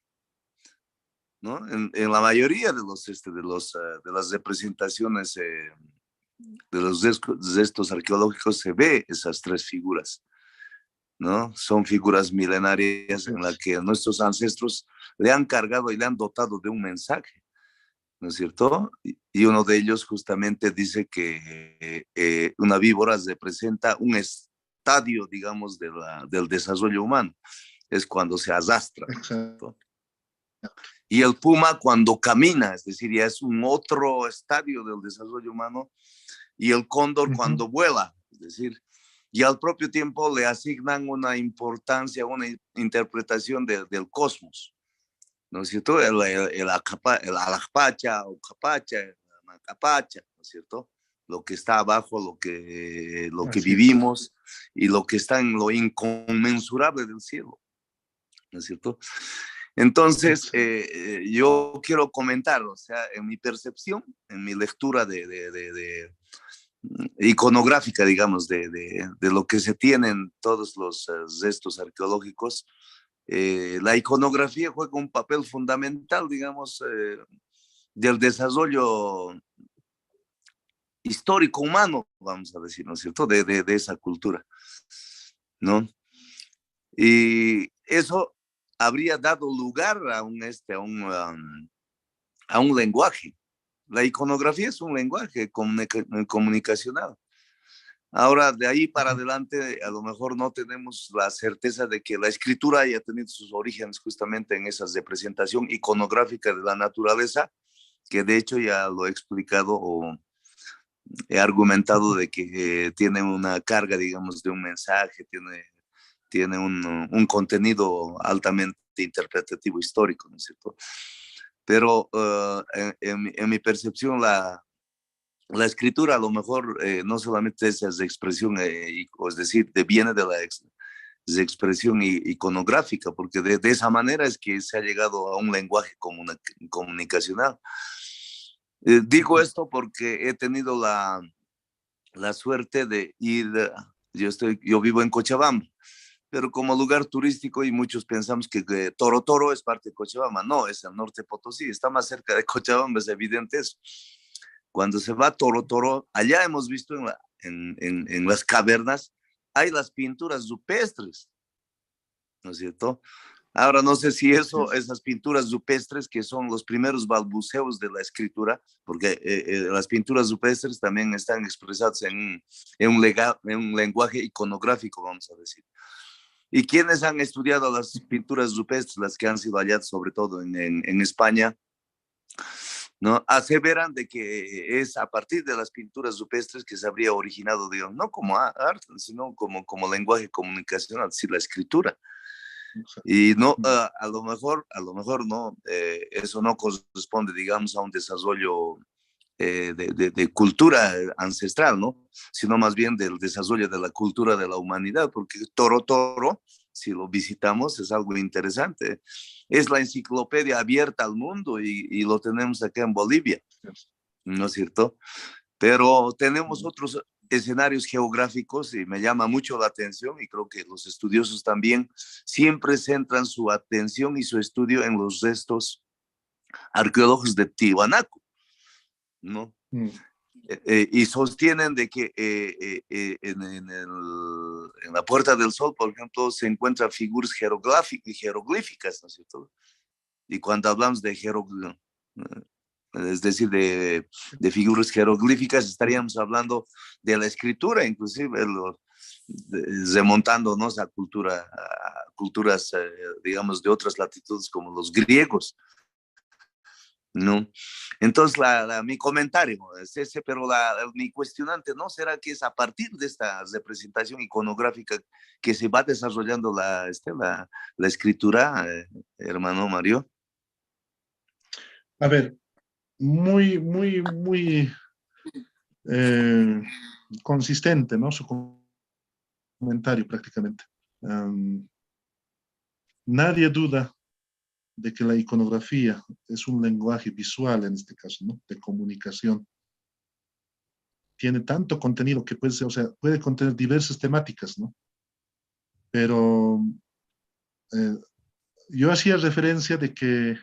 ¿no? En la mayoría de las representaciones de los restos arqueológicos se ve esas tres figuras, ¿no? Son figuras milenarias en las que nuestros ancestros le han cargado y le han dotado de un mensaje, ¿no es cierto? Y uno de ellos justamente dice que una víbora representa un estadio, digamos, del desarrollo humano. Es cuando se arrastra, ¿no? Y el puma cuando camina, es decir, ya es un otro estadio del desarrollo humano, y el cóndor cuando vuela, es decir, y al propio tiempo le asignan una importancia, una interpretación del cosmos, ¿no es cierto? El alapacha o capacha, la capacha, ¿no es cierto? Lo que está abajo, lo que vivimos y lo que está en lo inconmensurable del cielo, ¿no es cierto? Entonces, yo quiero comentar, o sea, en mi percepción, en mi lectura de iconográfica, digamos, de lo que se tienen todos los restos arqueológicos, la iconografía juega un papel fundamental, digamos, del desarrollo histórico humano, vamos a decir, ¿no es cierto?, de esa cultura, ¿no? Y eso habría dado lugar a un lenguaje. La iconografía es un lenguaje comunicacional. Ahora, de ahí para adelante, a lo mejor no tenemos la certeza de que la escritura haya tenido sus orígenes justamente en esa representación iconográfica de la naturaleza, que de hecho ya lo he explicado o he argumentado de que tiene una carga, digamos, de un mensaje, tiene un contenido altamente interpretativo histórico, ¿no es cierto? Pero en mi percepción, la escritura a lo mejor no solamente es de expresión, es decir, viene de la expresión iconográfica, porque de esa manera es que se ha llegado a un lenguaje comunicacional. Digo esto porque he tenido la suerte de ir, yo vivo en Cochabamba, pero como lugar turístico, y muchos pensamos que Toro Toro es parte de Cochabamba. No, es el norte de Potosí, está más cerca de Cochabamba, es evidente eso. Cuando se va a Toro Toro, allá hemos visto en las cavernas, hay las pinturas rupestres, ¿no es cierto? Ahora no sé si esas pinturas rupestres, que son los primeros balbuceos de la escritura, porque las pinturas rupestres también están expresadas en un lenguaje iconográfico, vamos a decir. Y quienes han estudiado las pinturas rupestres, las que han sido halladas sobre todo en España, ¿no? Aseveran de que es a partir de las pinturas rupestres que se habría originado, digamos, no como arte, sino como lenguaje comunicacional, es decir, la escritura. Y no, a lo mejor no, eso no corresponde, digamos, a un desarrollo de cultura ancestral, ¿no? Sino más bien del desarrollo de la cultura de la humanidad, porque Toro Toro, si lo visitamos, es algo interesante. Es la enciclopedia abierta al mundo y lo tenemos acá en Bolivia, ¿no es cierto? Pero tenemos otros escenarios geográficos y me llama mucho la atención, y creo que los estudiosos también siempre centran su atención y su estudio en los restos arqueológicos de Tiwanaku, ¿no? Y sostienen de que en la Puerta del Sol, por ejemplo, se encuentran figuras jeroglíficas, ¿no es cierto? Y cuando hablamos de es decir, de figuras jeroglíficas, estaríamos hablando de la escritura, inclusive remontándonos a culturas, digamos, de otras latitudes como los griegos, ¿no? Entonces, mi comentario es ese, pero mi cuestionante, ¿no? ¿Será que es a partir de esta representación iconográfica que se va desarrollando la escritura, hermano Mario? A ver, muy consistente, ¿no? Su comentario prácticamente. Nadie duda de que la iconografía es un lenguaje visual, en este caso, ¿no? De comunicación. Tiene tanto contenido que puede ser, o sea, puede contener diversas temáticas, ¿no? Pero yo hacía referencia de que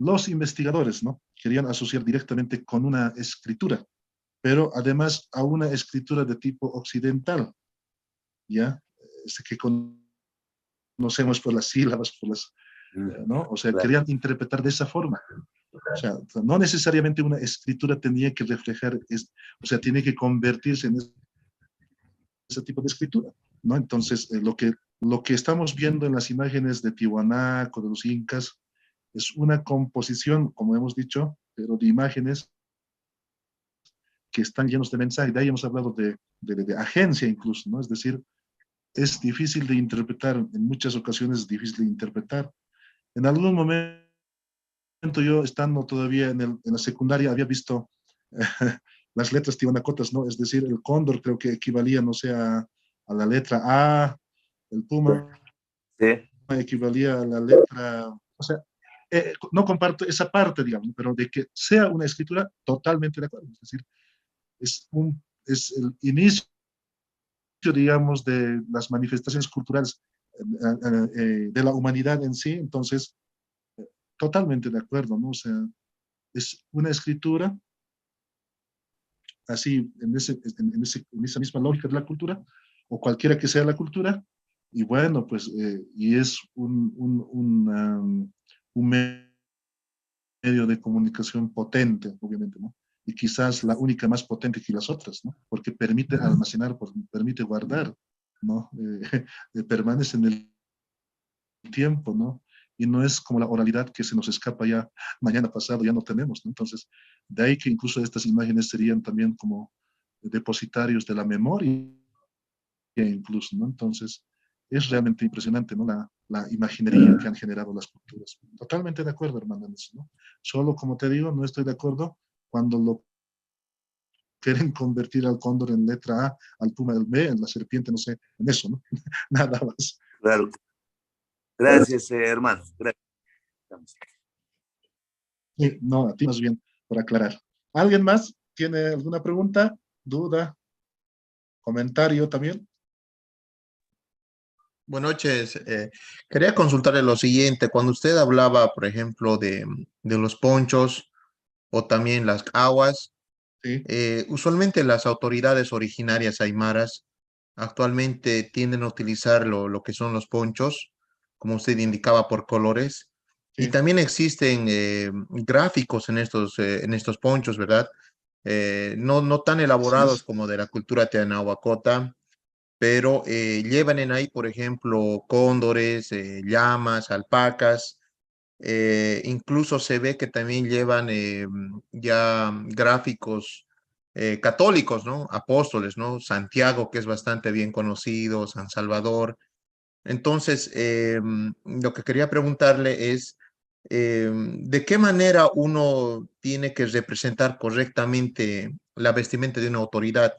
los investigadores, ¿no? Querían asociar directamente con una escritura, pero además a una escritura de tipo occidental, ¿ya? Que conocemos por las sílabas, ¿no? O sea, querían interpretar de esa forma. O sea, no necesariamente una escritura tenía que reflejar, o sea, tiene que convertirse en ese tipo de escritura, ¿no? Entonces, lo que estamos viendo en las imágenes de Tiwanaku, de los incas, es una composición, como hemos dicho, pero de imágenes que están llenos de mensajes. De ahí hemos hablado de agencia incluso, ¿no? Es decir, es difícil de interpretar, en muchas ocasiones es difícil de interpretar. En algún momento yo, estando todavía en la secundaria, había visto las letras tiwanacotas, ¿no? Es decir, el cóndor creo que equivalía, no sé, a la letra A, el puma equivalía a la letra, o sea, no comparto esa parte, digamos, pero de que sea una escritura, totalmente de acuerdo. Es decir, es el inicio, digamos, de las manifestaciones culturales de la humanidad en sí. Entonces, totalmente de acuerdo, ¿no? O sea, es una escritura, así, en esa misma lógica de la cultura, o cualquiera que sea la cultura, y bueno, pues, y es un medio de comunicación potente, obviamente, ¿no? Y quizás la única más potente que las otras, ¿no? Porque permite almacenar, permite guardar, ¿no? Permanece en el tiempo, ¿no? Y no es como la oralidad que se nos escapa ya mañana pasado, ya no tenemos, ¿no? Entonces, de ahí que incluso estas imágenes serían también como depositarios de la memoria, incluso, ¿no? Entonces, es realmente impresionante, ¿no? La imaginería que han generado las culturas. Totalmente de acuerdo, hermano, en eso, ¿no? Solo, como te digo, no estoy de acuerdo cuando lo quieren convertir al cóndor en letra A, al puma en B, en la serpiente, no sé, en eso, ¿no? Nada más. Claro. Gracias, hermano. Gracias. Sí, no, a ti más bien, por aclarar. ¿Alguien más tiene alguna pregunta, duda, comentario también? Buenas noches. Quería consultarle lo siguiente. Cuando usted hablaba, por ejemplo, de los ponchos o también las aguas, Sí, usualmente las autoridades originarias aymaras actualmente tienden a utilizar lo que son los ponchos, como usted indicaba, por colores. Y sí, también existen gráficos en estos ponchos, ¿verdad? No tan así elaborados es. como de la cultura teanahuacota, pero llevan en ahí, por ejemplo, cóndores, llamas, alpacas. Incluso se ve que también llevan ya gráficos católicos, ¿no? Apóstoles, ¿no? Santiago, que es bastante bien conocido, San Salvador. Entonces, lo que quería preguntarle es, ¿de qué manera uno tiene que representar correctamente la vestimenta de una autoridad?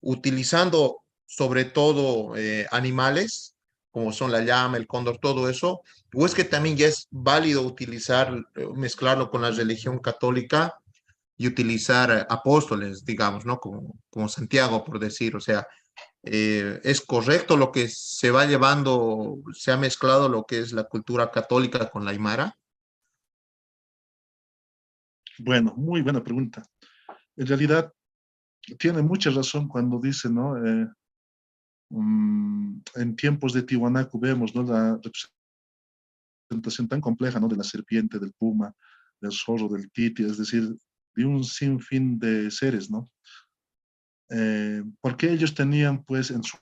Utilizando sobre todo animales, como son la llama, el cóndor, todo eso, o es que también ya es válido utilizar, mezclarlo con la religión católica y utilizar apóstoles, digamos, ¿no? Como Santiago, por decir, o sea, ¿es correcto lo que se va llevando, se ha mezclado lo que es la cultura católica con la aymara? Bueno, muy buena pregunta. En realidad, tiene mucha razón cuando dice, ¿no? En tiempos de Tiwanaku vemos, ¿no? La representación tan compleja, ¿no? De la serpiente, del puma, del zorro, del titi, es decir, de un sinfín de seres, ¿no? Porque ellos tenían, pues, en su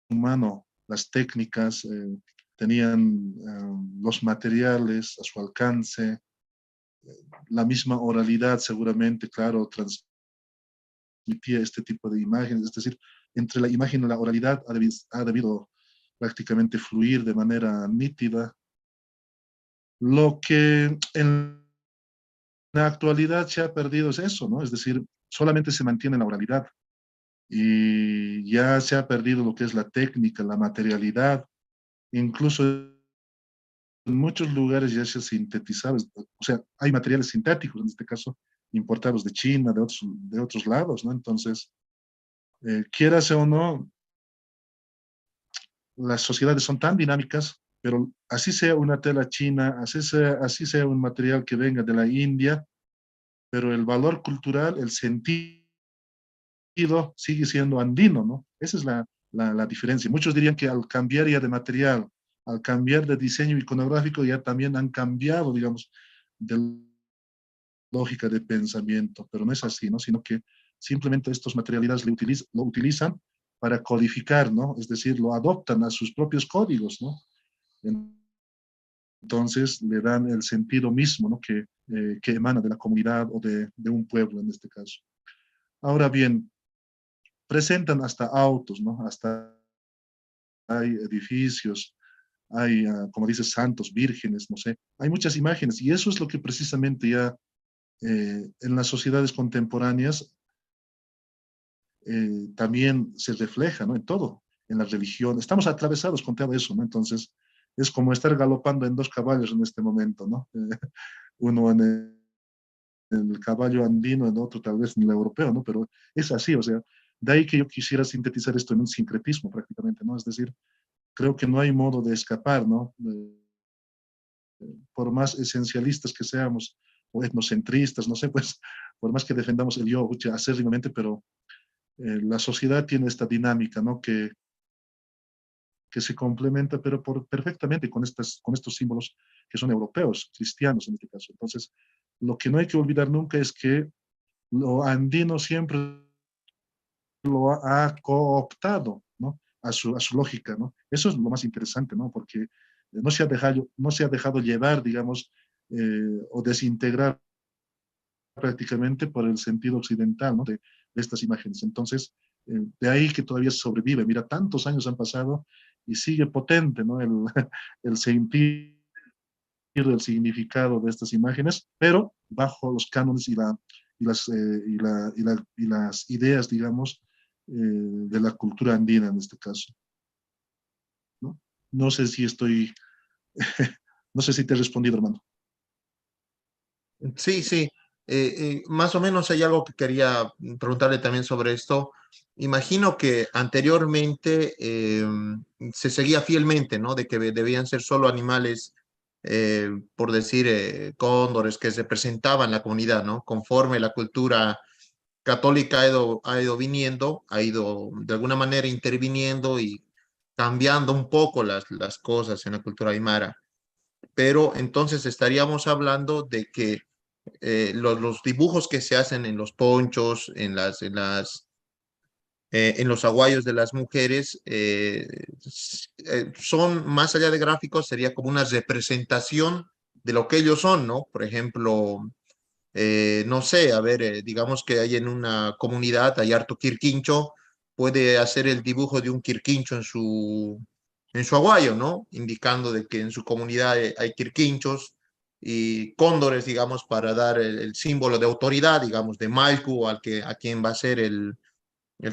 mano las técnicas, tenían los materiales a su alcance, la misma oralidad seguramente, claro, transmitía este tipo de imágenes, es decir, entre la imagen y la oralidad ha debido prácticamente fluir de manera nítida. Lo que en la actualidad se ha perdido es eso, ¿no? Es decir, solamente se mantiene la oralidad y ya se ha perdido lo que es la técnica, la materialidad, incluso en muchos lugares ya se ha sintetizado, o sea, hay materiales sintéticos, en este caso, importados de China, de otros lados, ¿no? Entonces, quieras o no, las sociedades son tan dinámicas, pero así sea una tela china, así sea un material que venga de la India, pero el valor cultural, el sentido sigue siendo andino, ¿no? Esa es la diferencia. Muchos dirían que al cambiar ya de material, al cambiar de diseño iconográfico, ya también han cambiado, digamos, de lógica de pensamiento, pero no es así, ¿no? Sino que simplemente estos materialidades lo utilizan para codificar, ¿no? Es decir, lo adoptan a sus propios códigos, ¿no? Entonces le dan el sentido mismo, ¿no? Que emana de la comunidad o de un pueblo en este caso. Ahora bien, presentan hasta autos, ¿no? Hasta hay edificios, hay, como dices, santos, vírgenes, no sé. Hay muchas imágenes y eso es lo que precisamente ya en las sociedades contemporáneas también se refleja, ¿no? En todo, en la religión. Estamos atravesados con todo eso, ¿no? Entonces, es como estar galopando en dos caballos en este momento, ¿no? Uno en el caballo andino, en otro tal vez en el europeo, ¿no? Pero es así, o sea, de ahí que yo quisiera sintetizar esto en un sincretismo prácticamente, ¿no? Es decir, creo que no hay modo de escapar, ¿no? Por más esencialistas que seamos o etnocentristas, no sé, pues, por más que defendamos el yo acérrimamente, pero la sociedad tiene esta dinámica, ¿no? Que se complementa, pero perfectamente con estos símbolos que son europeos, cristianos en este caso. Entonces, lo que no hay que olvidar nunca es que lo andino siempre lo ha cooptado, ¿no? A su lógica, ¿no? Eso es lo más interesante, ¿no? Porque no se ha dejado llevar, digamos, o desintegrar prácticamente por el sentido occidental, ¿no? De estas imágenes. Entonces, de ahí que todavía sobrevive. Mira, tantos años han pasado y sigue potente, ¿no? El sentido, el significado de estas imágenes, pero bajo los cánones y las ideas, digamos, de la cultura andina en este caso, ¿no? No sé si estoy, no sé si te he respondido, hermano. Sí, sí. Más o menos hay algo que quería preguntarle también sobre esto. imagino que anteriormente se seguía fielmente, ¿no? De que debían ser solo animales, por decir, cóndores que se presentaban en la comunidad, ¿no? Conforme la cultura católica ha ido viniendo, ha ido de alguna manera interviniendo y cambiando un poco las cosas en la cultura aymara. Pero entonces estaríamos hablando de que los dibujos que se hacen en los ponchos, en los aguayos de las mujeres, son, más allá de gráficos, sería como una representación de lo que ellos son, ¿no? Por ejemplo, no sé, a ver, digamos que hay en una comunidad, hay harto quirquincho, puede hacer el dibujo de un quirquincho en su aguayo, ¿no? Indicando de que en su comunidad hay quirquinchos y cóndores, digamos, para dar el símbolo de autoridad, digamos, de Malcu, a quien va a ser el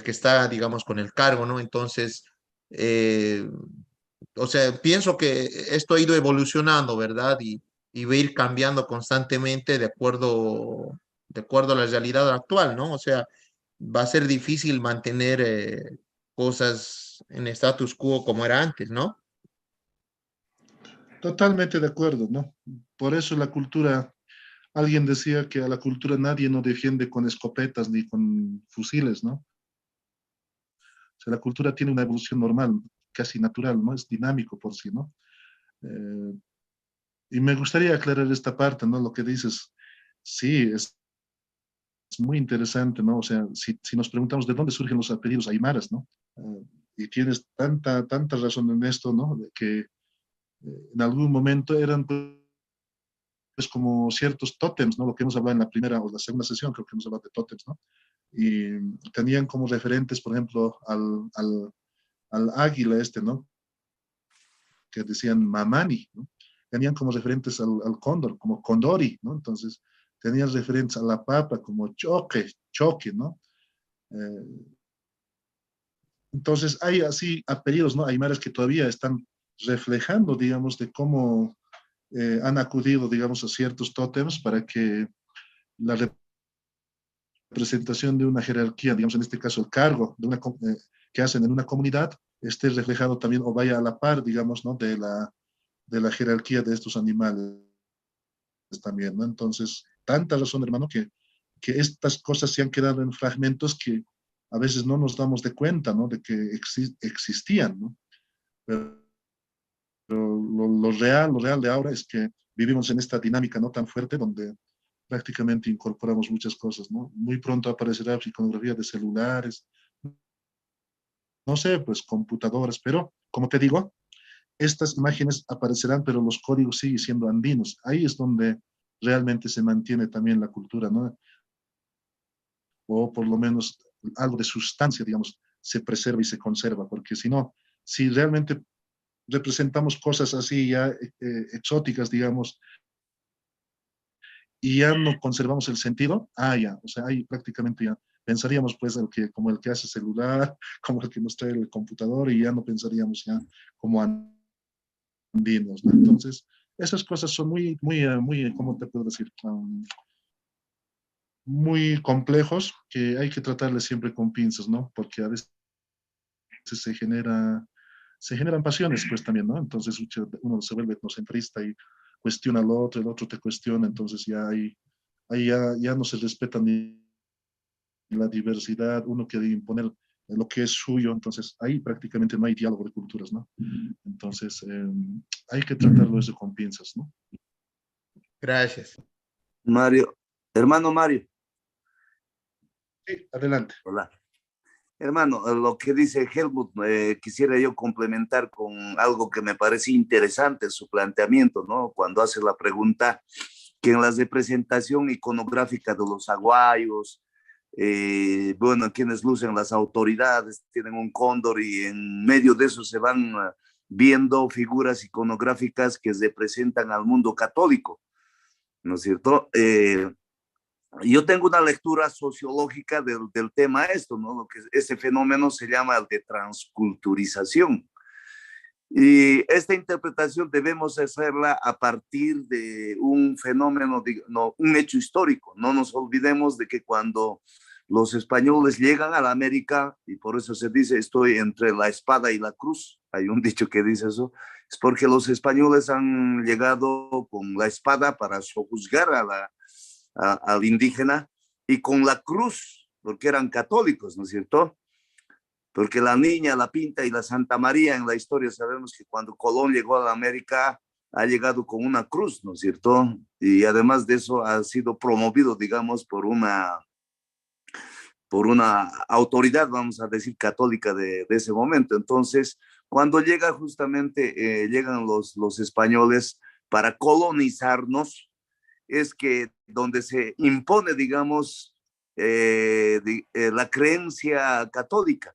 que está, digamos, con el cargo, ¿no? Entonces, eh, o sea, pienso que esto ha ido evolucionando, ¿verdad? Y va a ir cambiando constantemente de acuerdo a la realidad actual, ¿no? O sea, va a ser difícil mantener cosas en status quo como era antes, ¿no? Totalmente de acuerdo, ¿no? Por eso la cultura, alguien decía que a la cultura nadie nos defiende con escopetas ni con fusiles, ¿no? O sea, la cultura tiene una evolución normal, casi natural, ¿no? Es dinámico por sí, ¿no? Eh, y me gustaría aclarar esta parte, ¿no? Lo que dices, sí, es muy interesante, ¿no? O sea, si nos preguntamos de dónde surgen los apellidos aymaras, ¿no? Y tienes tanta razón en esto, ¿no? De que en algún momento eran pues como ciertos tótems, ¿no? Lo que hemos hablado en la primera o la segunda sesión, creo que hemos hablado de tótems, ¿no? Y tenían como referentes, por ejemplo, al águila este, ¿no? Que decían mamani, ¿no? Tenían como referentes al cóndor, como condori, ¿no? Entonces, tenían referentes a la papa como choque, ¿no? Eh, entonces, hay así apellidos, ¿no? Aymaras que todavía están reflejando, digamos, de cómo han acudido, digamos, a ciertos tótems para que la representación de una jerarquía, digamos, en este caso el cargo de que hacen en una comunidad, esté reflejado también o vaya a la par, digamos, ¿no? De la jerarquía de estos animales también, ¿no? Entonces, tanta razón, hermano, que estas cosas se han quedado en fragmentos que a veces no nos damos de cuenta, ¿no? De que existían, ¿no? Pero lo real de ahora es que vivimos en esta dinámica no tan fuerte donde prácticamente incorporamos muchas cosas, ¿no? Muy pronto aparecerá iconografía de celulares, no sé, pues computadoras, pero como te digo, estas imágenes aparecerán, pero los códigos siguen siendo andinos. Ahí es donde realmente se mantiene también la cultura, ¿no? O por lo menos algo de sustancia, digamos, se preserva y se conserva, porque si no, si realmente representamos cosas así ya exóticas, digamos, y ya no conservamos el sentido, ya, o sea, ahí prácticamente ya pensaríamos pues como el que hace celular, como el que nos trae el computador y ya no pensaríamos ya como andinos, ¿no? Entonces, esas cosas son muy, ¿cómo te puedo decir? Muy complejos que hay que tratarles siempre con pinzas, ¿no? Porque a veces se generan pasiones, pues también, ¿no? Entonces uno se vuelve etnocentrista y cuestiona al otro, el otro te cuestiona, entonces ya ahí ya no se respeta ni la diversidad, uno quiere imponer lo que es suyo, entonces ahí prácticamente no hay diálogo de culturas, ¿no? Entonces hay que tratarlo eso con pinzas, ¿no? Gracias. Mario, hermano Mario. Sí, adelante. Hola. Hermano, lo que dice Helmut, quisiera yo complementar con algo que me parece interesante su planteamiento, ¿no? Cuando hace la pregunta que en la representación iconográfica de los aguayos, bueno, quienes lucen las autoridades tienen un cóndor y en medio de eso se van viendo figuras iconográficas que representan al mundo católico, ¿no es cierto? Yo tengo una lectura sociológica del tema esto, ¿no? Lo que ese fenómeno se llama el de transculturización. Y esta interpretación debemos hacerla a partir de un fenómeno, no, un hecho histórico. No nos olvidemos de que cuando los españoles llegan a la América y por eso se dice estoy entre la espada y la cruz. Hay un dicho que dice eso. Es porque los españoles han llegado con la espada para sojuzgar al indígena y con la cruz, porque eran católicos, ¿no es cierto? Porque la Niña, la Pinta y la Santa María en la historia sabemos que cuando Colón llegó a la América ha llegado con una cruz, ¿no es cierto? Y además de eso ha sido promovido, digamos, por una autoridad, vamos a decir, católica de ese momento. Entonces, cuando llega justamente, llegan los españoles para colonizarnos, es que donde se impone, digamos, la creencia católica.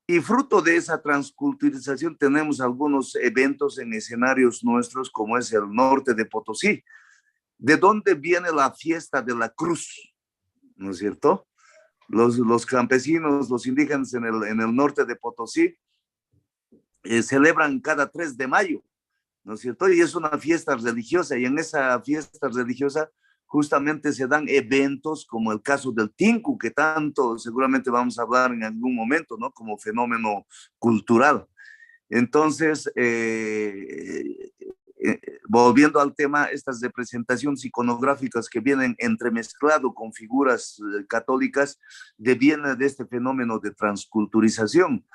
Y fruto de esa transculturización tenemos algunos eventos en escenarios nuestros, como es el norte de Potosí, de donde viene la fiesta de la cruz, ¿no es cierto? Los campesinos, los indígenas en el norte de Potosí celebran cada 3 de mayo, ¿no es cierto? Y es una fiesta religiosa, y en esa fiesta religiosa justamente se dan eventos como el caso del Tinku, que tanto seguramente vamos a hablar en algún momento, ¿no? Como fenómeno cultural. Entonces, volviendo al tema, estas representaciones iconográficas que vienen entremezclado con figuras católicas, devienen de este fenómeno de transculturización.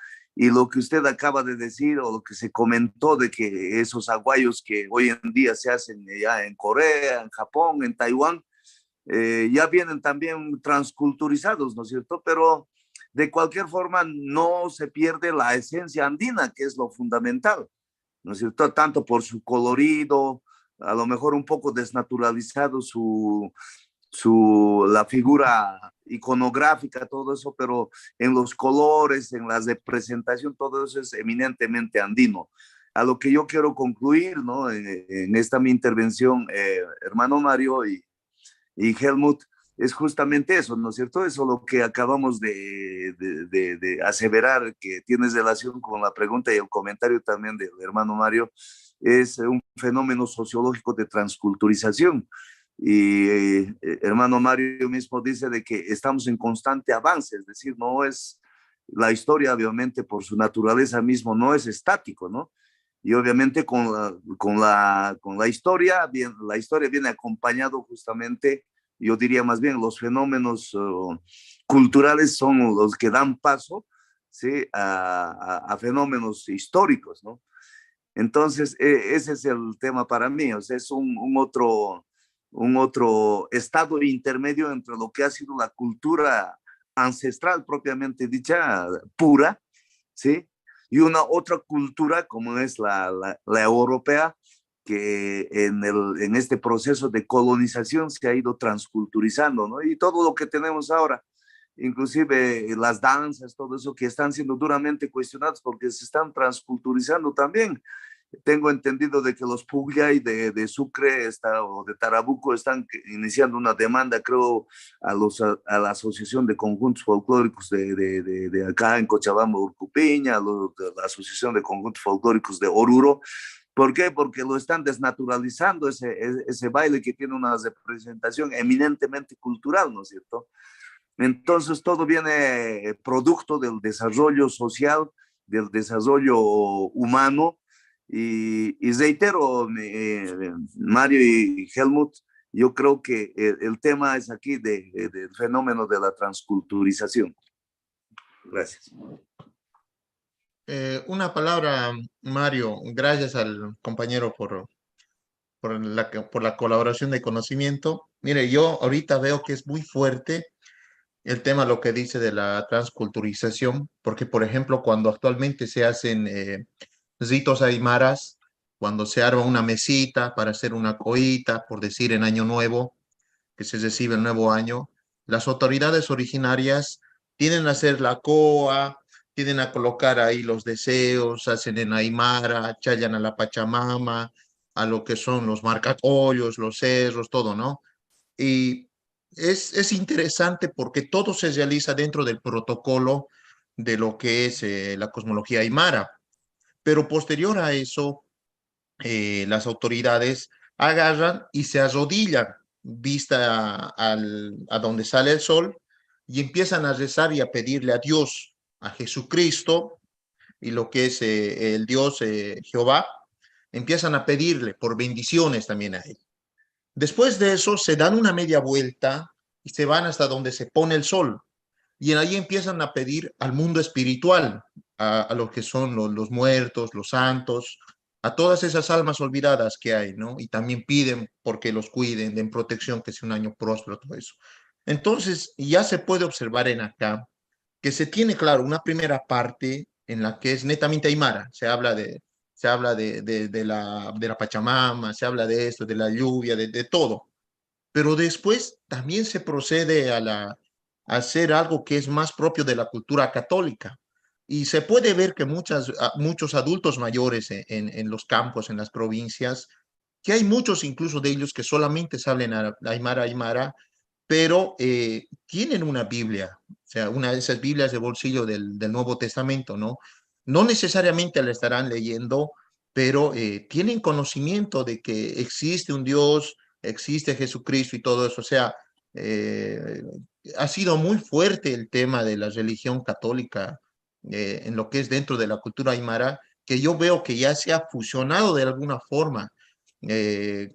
Y lo que usted acaba de decir, o lo que se comentó de que esos aguayos que hoy en día se hacen ya en Corea, en Japón, en Taiwán, ya vienen también transculturizados, ¿no es cierto? Pero de cualquier forma no se pierde la esencia andina, que es lo fundamental, ¿no es cierto? Tanto por su colorido, a lo mejor un poco desnaturalizado la figura iconográfica, todo eso, pero en los colores, en la representación, todo eso es eminentemente andino. A lo que yo quiero concluir, ¿no? En esta mi intervención, hermano Mario y Helmut, es justamente eso, ¿no es cierto? Eso lo que acabamos de aseverar, que tiene relación con la pregunta y el comentario también del hermano Mario, es un fenómeno sociológico de transculturización. Y hermano Mario mismo dice de que estamos en constante avance, es decir, no es la historia, obviamente, por su naturaleza mismo, no es estático, ¿no? Y obviamente con la historia, la historia viene acompañado justamente, yo diría más bien, los fenómenos culturales son los que dan paso, ¿sí? a fenómenos históricos, ¿no? Entonces, ese es el tema para mí, o sea, es un otro estado intermedio entre lo que ha sido la cultura ancestral propiamente dicha, pura, ¿sí? Y una otra cultura como es la europea, que en este proceso de colonización se ha ido transculturizando, ¿no? Y todo lo que tenemos ahora, inclusive las danzas, todo eso que están siendo duramente cuestionados porque se están transculturizando también. Tengo entendido de que los Pugllay de Sucre o de Tarabuco están iniciando una demanda, creo, a la Asociación de Conjuntos Folclóricos de acá en Cochabamba, Urcupiña, a la Asociación de Conjuntos Folclóricos de Oruro. ¿Por qué? Porque lo están desnaturalizando ese baile que tiene una representación eminentemente cultural, ¿no es cierto? Entonces todo viene producto del desarrollo social, del desarrollo humano. Y reitero, Mario y Helmut, yo creo que el tema es aquí del fenómeno de la transculturización. Gracias. Una palabra, Mario, gracias al compañero por la colaboración de conocimiento. Mire, yo ahorita veo que es muy fuerte el tema, lo que dice de la transculturización, porque, por ejemplo, cuando actualmente se hacen ritos aymaras, cuando se arma una mesita para hacer una coita, por decir en Año Nuevo, que se recibe el nuevo año, las autoridades originarias tienden a hacer la coa, tienden a colocar ahí los deseos, hacen en aymara, chayan a la Pachamama, a lo que son los marcacollos, los cerros, todo, ¿no? Y es interesante porque todo se realiza dentro del protocolo de lo que es la cosmología aymara. Pero posterior a eso, las autoridades agarran y se arrodillan, vista a donde sale el sol, y empiezan a rezar y a pedirle a Dios, a Jesucristo, y lo que es el Dios Jehová, empiezan a pedirle por bendiciones también a él. Después de eso se dan una media vuelta y se van hasta donde se pone el sol. Y ahí empiezan a pedir al mundo espiritual, a lo que son los muertos, los santos, a todas esas almas olvidadas que hay, ¿no? Y también piden porque los cuiden, den protección, que sea un año próspero, todo eso. Entonces, ya se puede observar en acá que se tiene, claro, una primera parte en la que es netamente aymara, se habla de la Pachamama, se habla de esto, de la lluvia, de todo, pero después también se procede a hacer algo que es más propio de la cultura católica. Y se puede ver que muchos adultos mayores en los campos, en las provincias, que hay muchos incluso de ellos que solamente saben aymara, aymara, pero tienen una Biblia, o sea, una de esas Biblias de bolsillo del Nuevo Testamento, ¿no? No necesariamente la estarán leyendo, pero tienen conocimiento de que existe un Dios, existe Jesucristo y todo eso. O sea, eh, ha sido muy fuerte el tema de la religión católica en lo que es dentro de la cultura aymara, que yo veo que ya se ha fusionado de alguna forma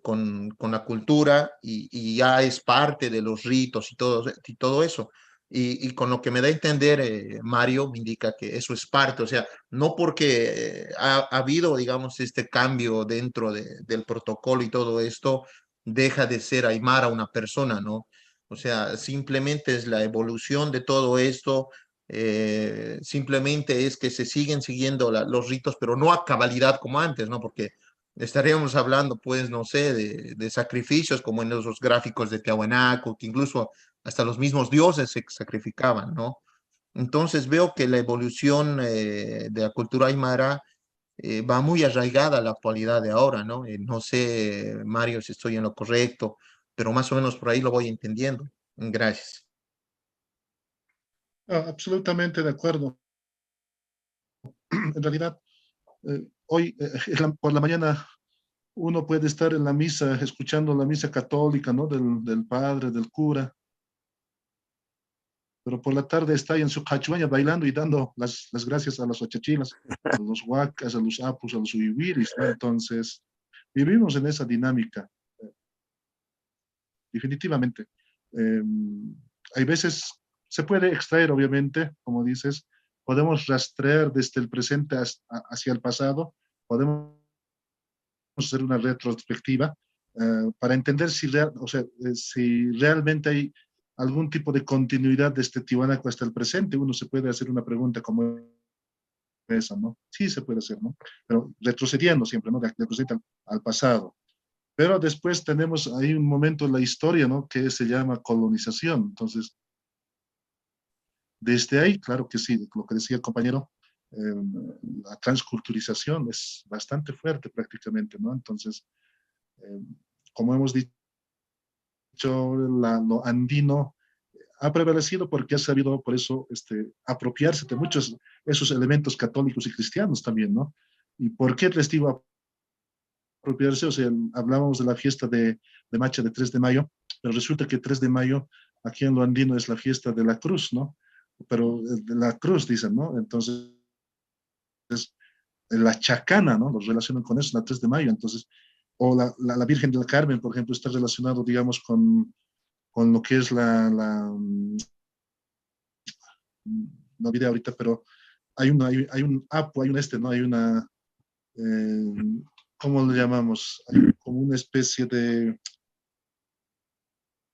con la cultura y ya es parte de los ritos y todo eso. Y con lo que me da a entender, Mario, me indica que eso es parte, o sea, no porque ha habido, digamos, este cambio dentro del protocolo y todo esto, deja de ser aymara una persona, ¿no? O sea, simplemente es la evolución de todo esto, simplemente es que se siguen siguiendo los ritos, pero no a cabalidad como antes, ¿no? Porque estaríamos hablando, pues, no sé, de sacrificios como en esos gráficos de Tiahuanaco, que incluso hasta los mismos dioses se sacrificaban, ¿no? Entonces veo que la evolución de la cultura aymara va muy arraigada a la actualidad de ahora, ¿no? No sé, Mario, si estoy en lo correcto, pero más o menos por ahí lo voy entendiendo. Gracias. Absolutamente de acuerdo. En realidad, hoy por la mañana uno puede estar en la misa, escuchando la misa católica, ¿no? Del padre, del cura, pero por la tarde está ahí en su cachuaña bailando y dando las gracias a las ochachilas, a los huacas, a los apus, a los uiwiris, ¿no? Entonces, vivimos en esa dinámica, definitivamente. Eh, Hay veces, se puede extraer, obviamente, como dices, podemos rastrear desde el presente hacia el pasado, podemos hacer una retrospectiva para entender o sea, si realmente hay algún tipo de continuidad desde Tiwanaku hasta el presente. Uno se puede hacer una pregunta como esa, ¿no? Sí se puede hacer, ¿no? Pero retrocediendo siempre, ¿no? De presente al pasado. Pero después tenemos ahí un momento en la historia, ¿no? Que se llama colonización. Entonces, desde ahí, claro que sí, lo que decía el compañero, la transculturización es bastante fuerte prácticamente, ¿no? Entonces, eh, como hemos dicho, lo andino ha prevalecido porque ha sabido, por eso, apropiarse de muchos esos elementos católicos y cristianos también, ¿no? ¿Y por qué les digo apropiarse? O sea, hablábamos de la fiesta de Macha de 3 de mayo, pero resulta que 3 de mayo aquí en lo andino es la fiesta de la cruz, ¿no? Pero de la cruz, dicen, ¿no? Entonces, la chacana, ¿no? Los relacionan con eso, la 3 de mayo. Entonces, o la Virgen del Carmen, por ejemplo, está relacionado, digamos, con lo que es no olvidé ahorita, pero hay un apo, hay un ¿no? Hay una, eh, ¿cómo le llamamos? Hay como una especie de,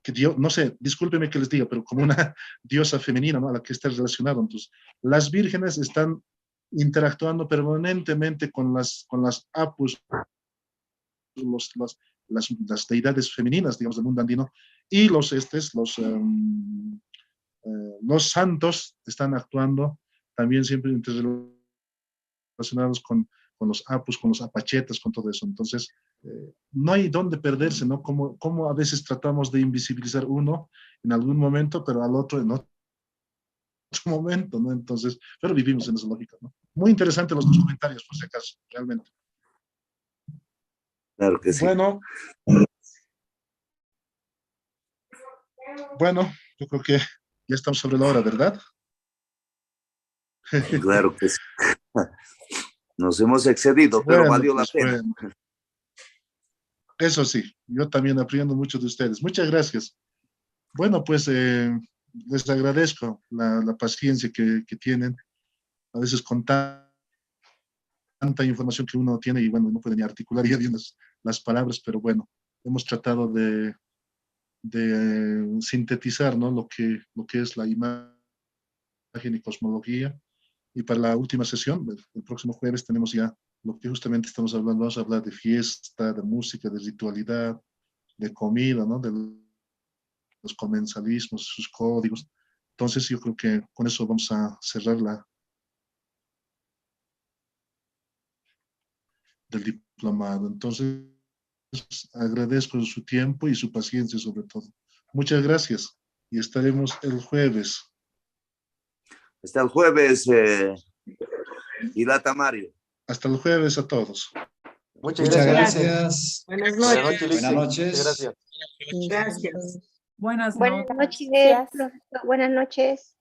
que Dios, no sé, discúlpeme que les diga, pero como una diosa femenina, ¿no? A la que está relacionado. Entonces, las vírgenes están interactuando permanentemente con las apus, los, los, las deidades femeninas, digamos, del mundo andino, y los santos están actuando también siempre relacionados con los apus, con los apachetas, con todo eso. Entonces, no hay dónde perderse, ¿no? Como a veces tratamos de invisibilizar uno en algún momento, pero al otro en otro momento, ¿no? Entonces, pero vivimos en esa lógica, ¿no? Muy interesante los dos comentarios, por si acaso, realmente. Claro que sí. Bueno, yo creo que Ya estamos sobre la hora, ¿verdad? Claro que sí. Nos hemos excedido, pero Bueno, valió la pues, pena. bueno. Eso sí, yo también aprendo mucho de ustedes. Muchas gracias. Bueno, pues les agradezco la paciencia que tienen. A veces con tanta información que uno tiene y bueno, no puede ni articular ya bien las palabras, pero bueno, hemos tratado de sintetizar, ¿no? lo que es la imagen y cosmología. Y para la última sesión, el próximo jueves, tenemos ya lo que justamente estamos hablando. Vamos a hablar de fiesta, de música, de ritualidad, de comida, ¿no? De los comensalismos, sus códigos. Entonces yo creo que con eso vamos a cerrar del diplomado. Entonces agradezco su tiempo y su paciencia sobre todo. Muchas gracias y estaremos el jueves. Hasta el jueves, Hilata Mario. Hasta el jueves a todos. Muchas gracias. Buenas Buenas noches. noches, Lizzy. Buenas noches. Muchas gracias. Gracias. Buenas Buenas noches. noches, Gracias. profesor. Buenas noches.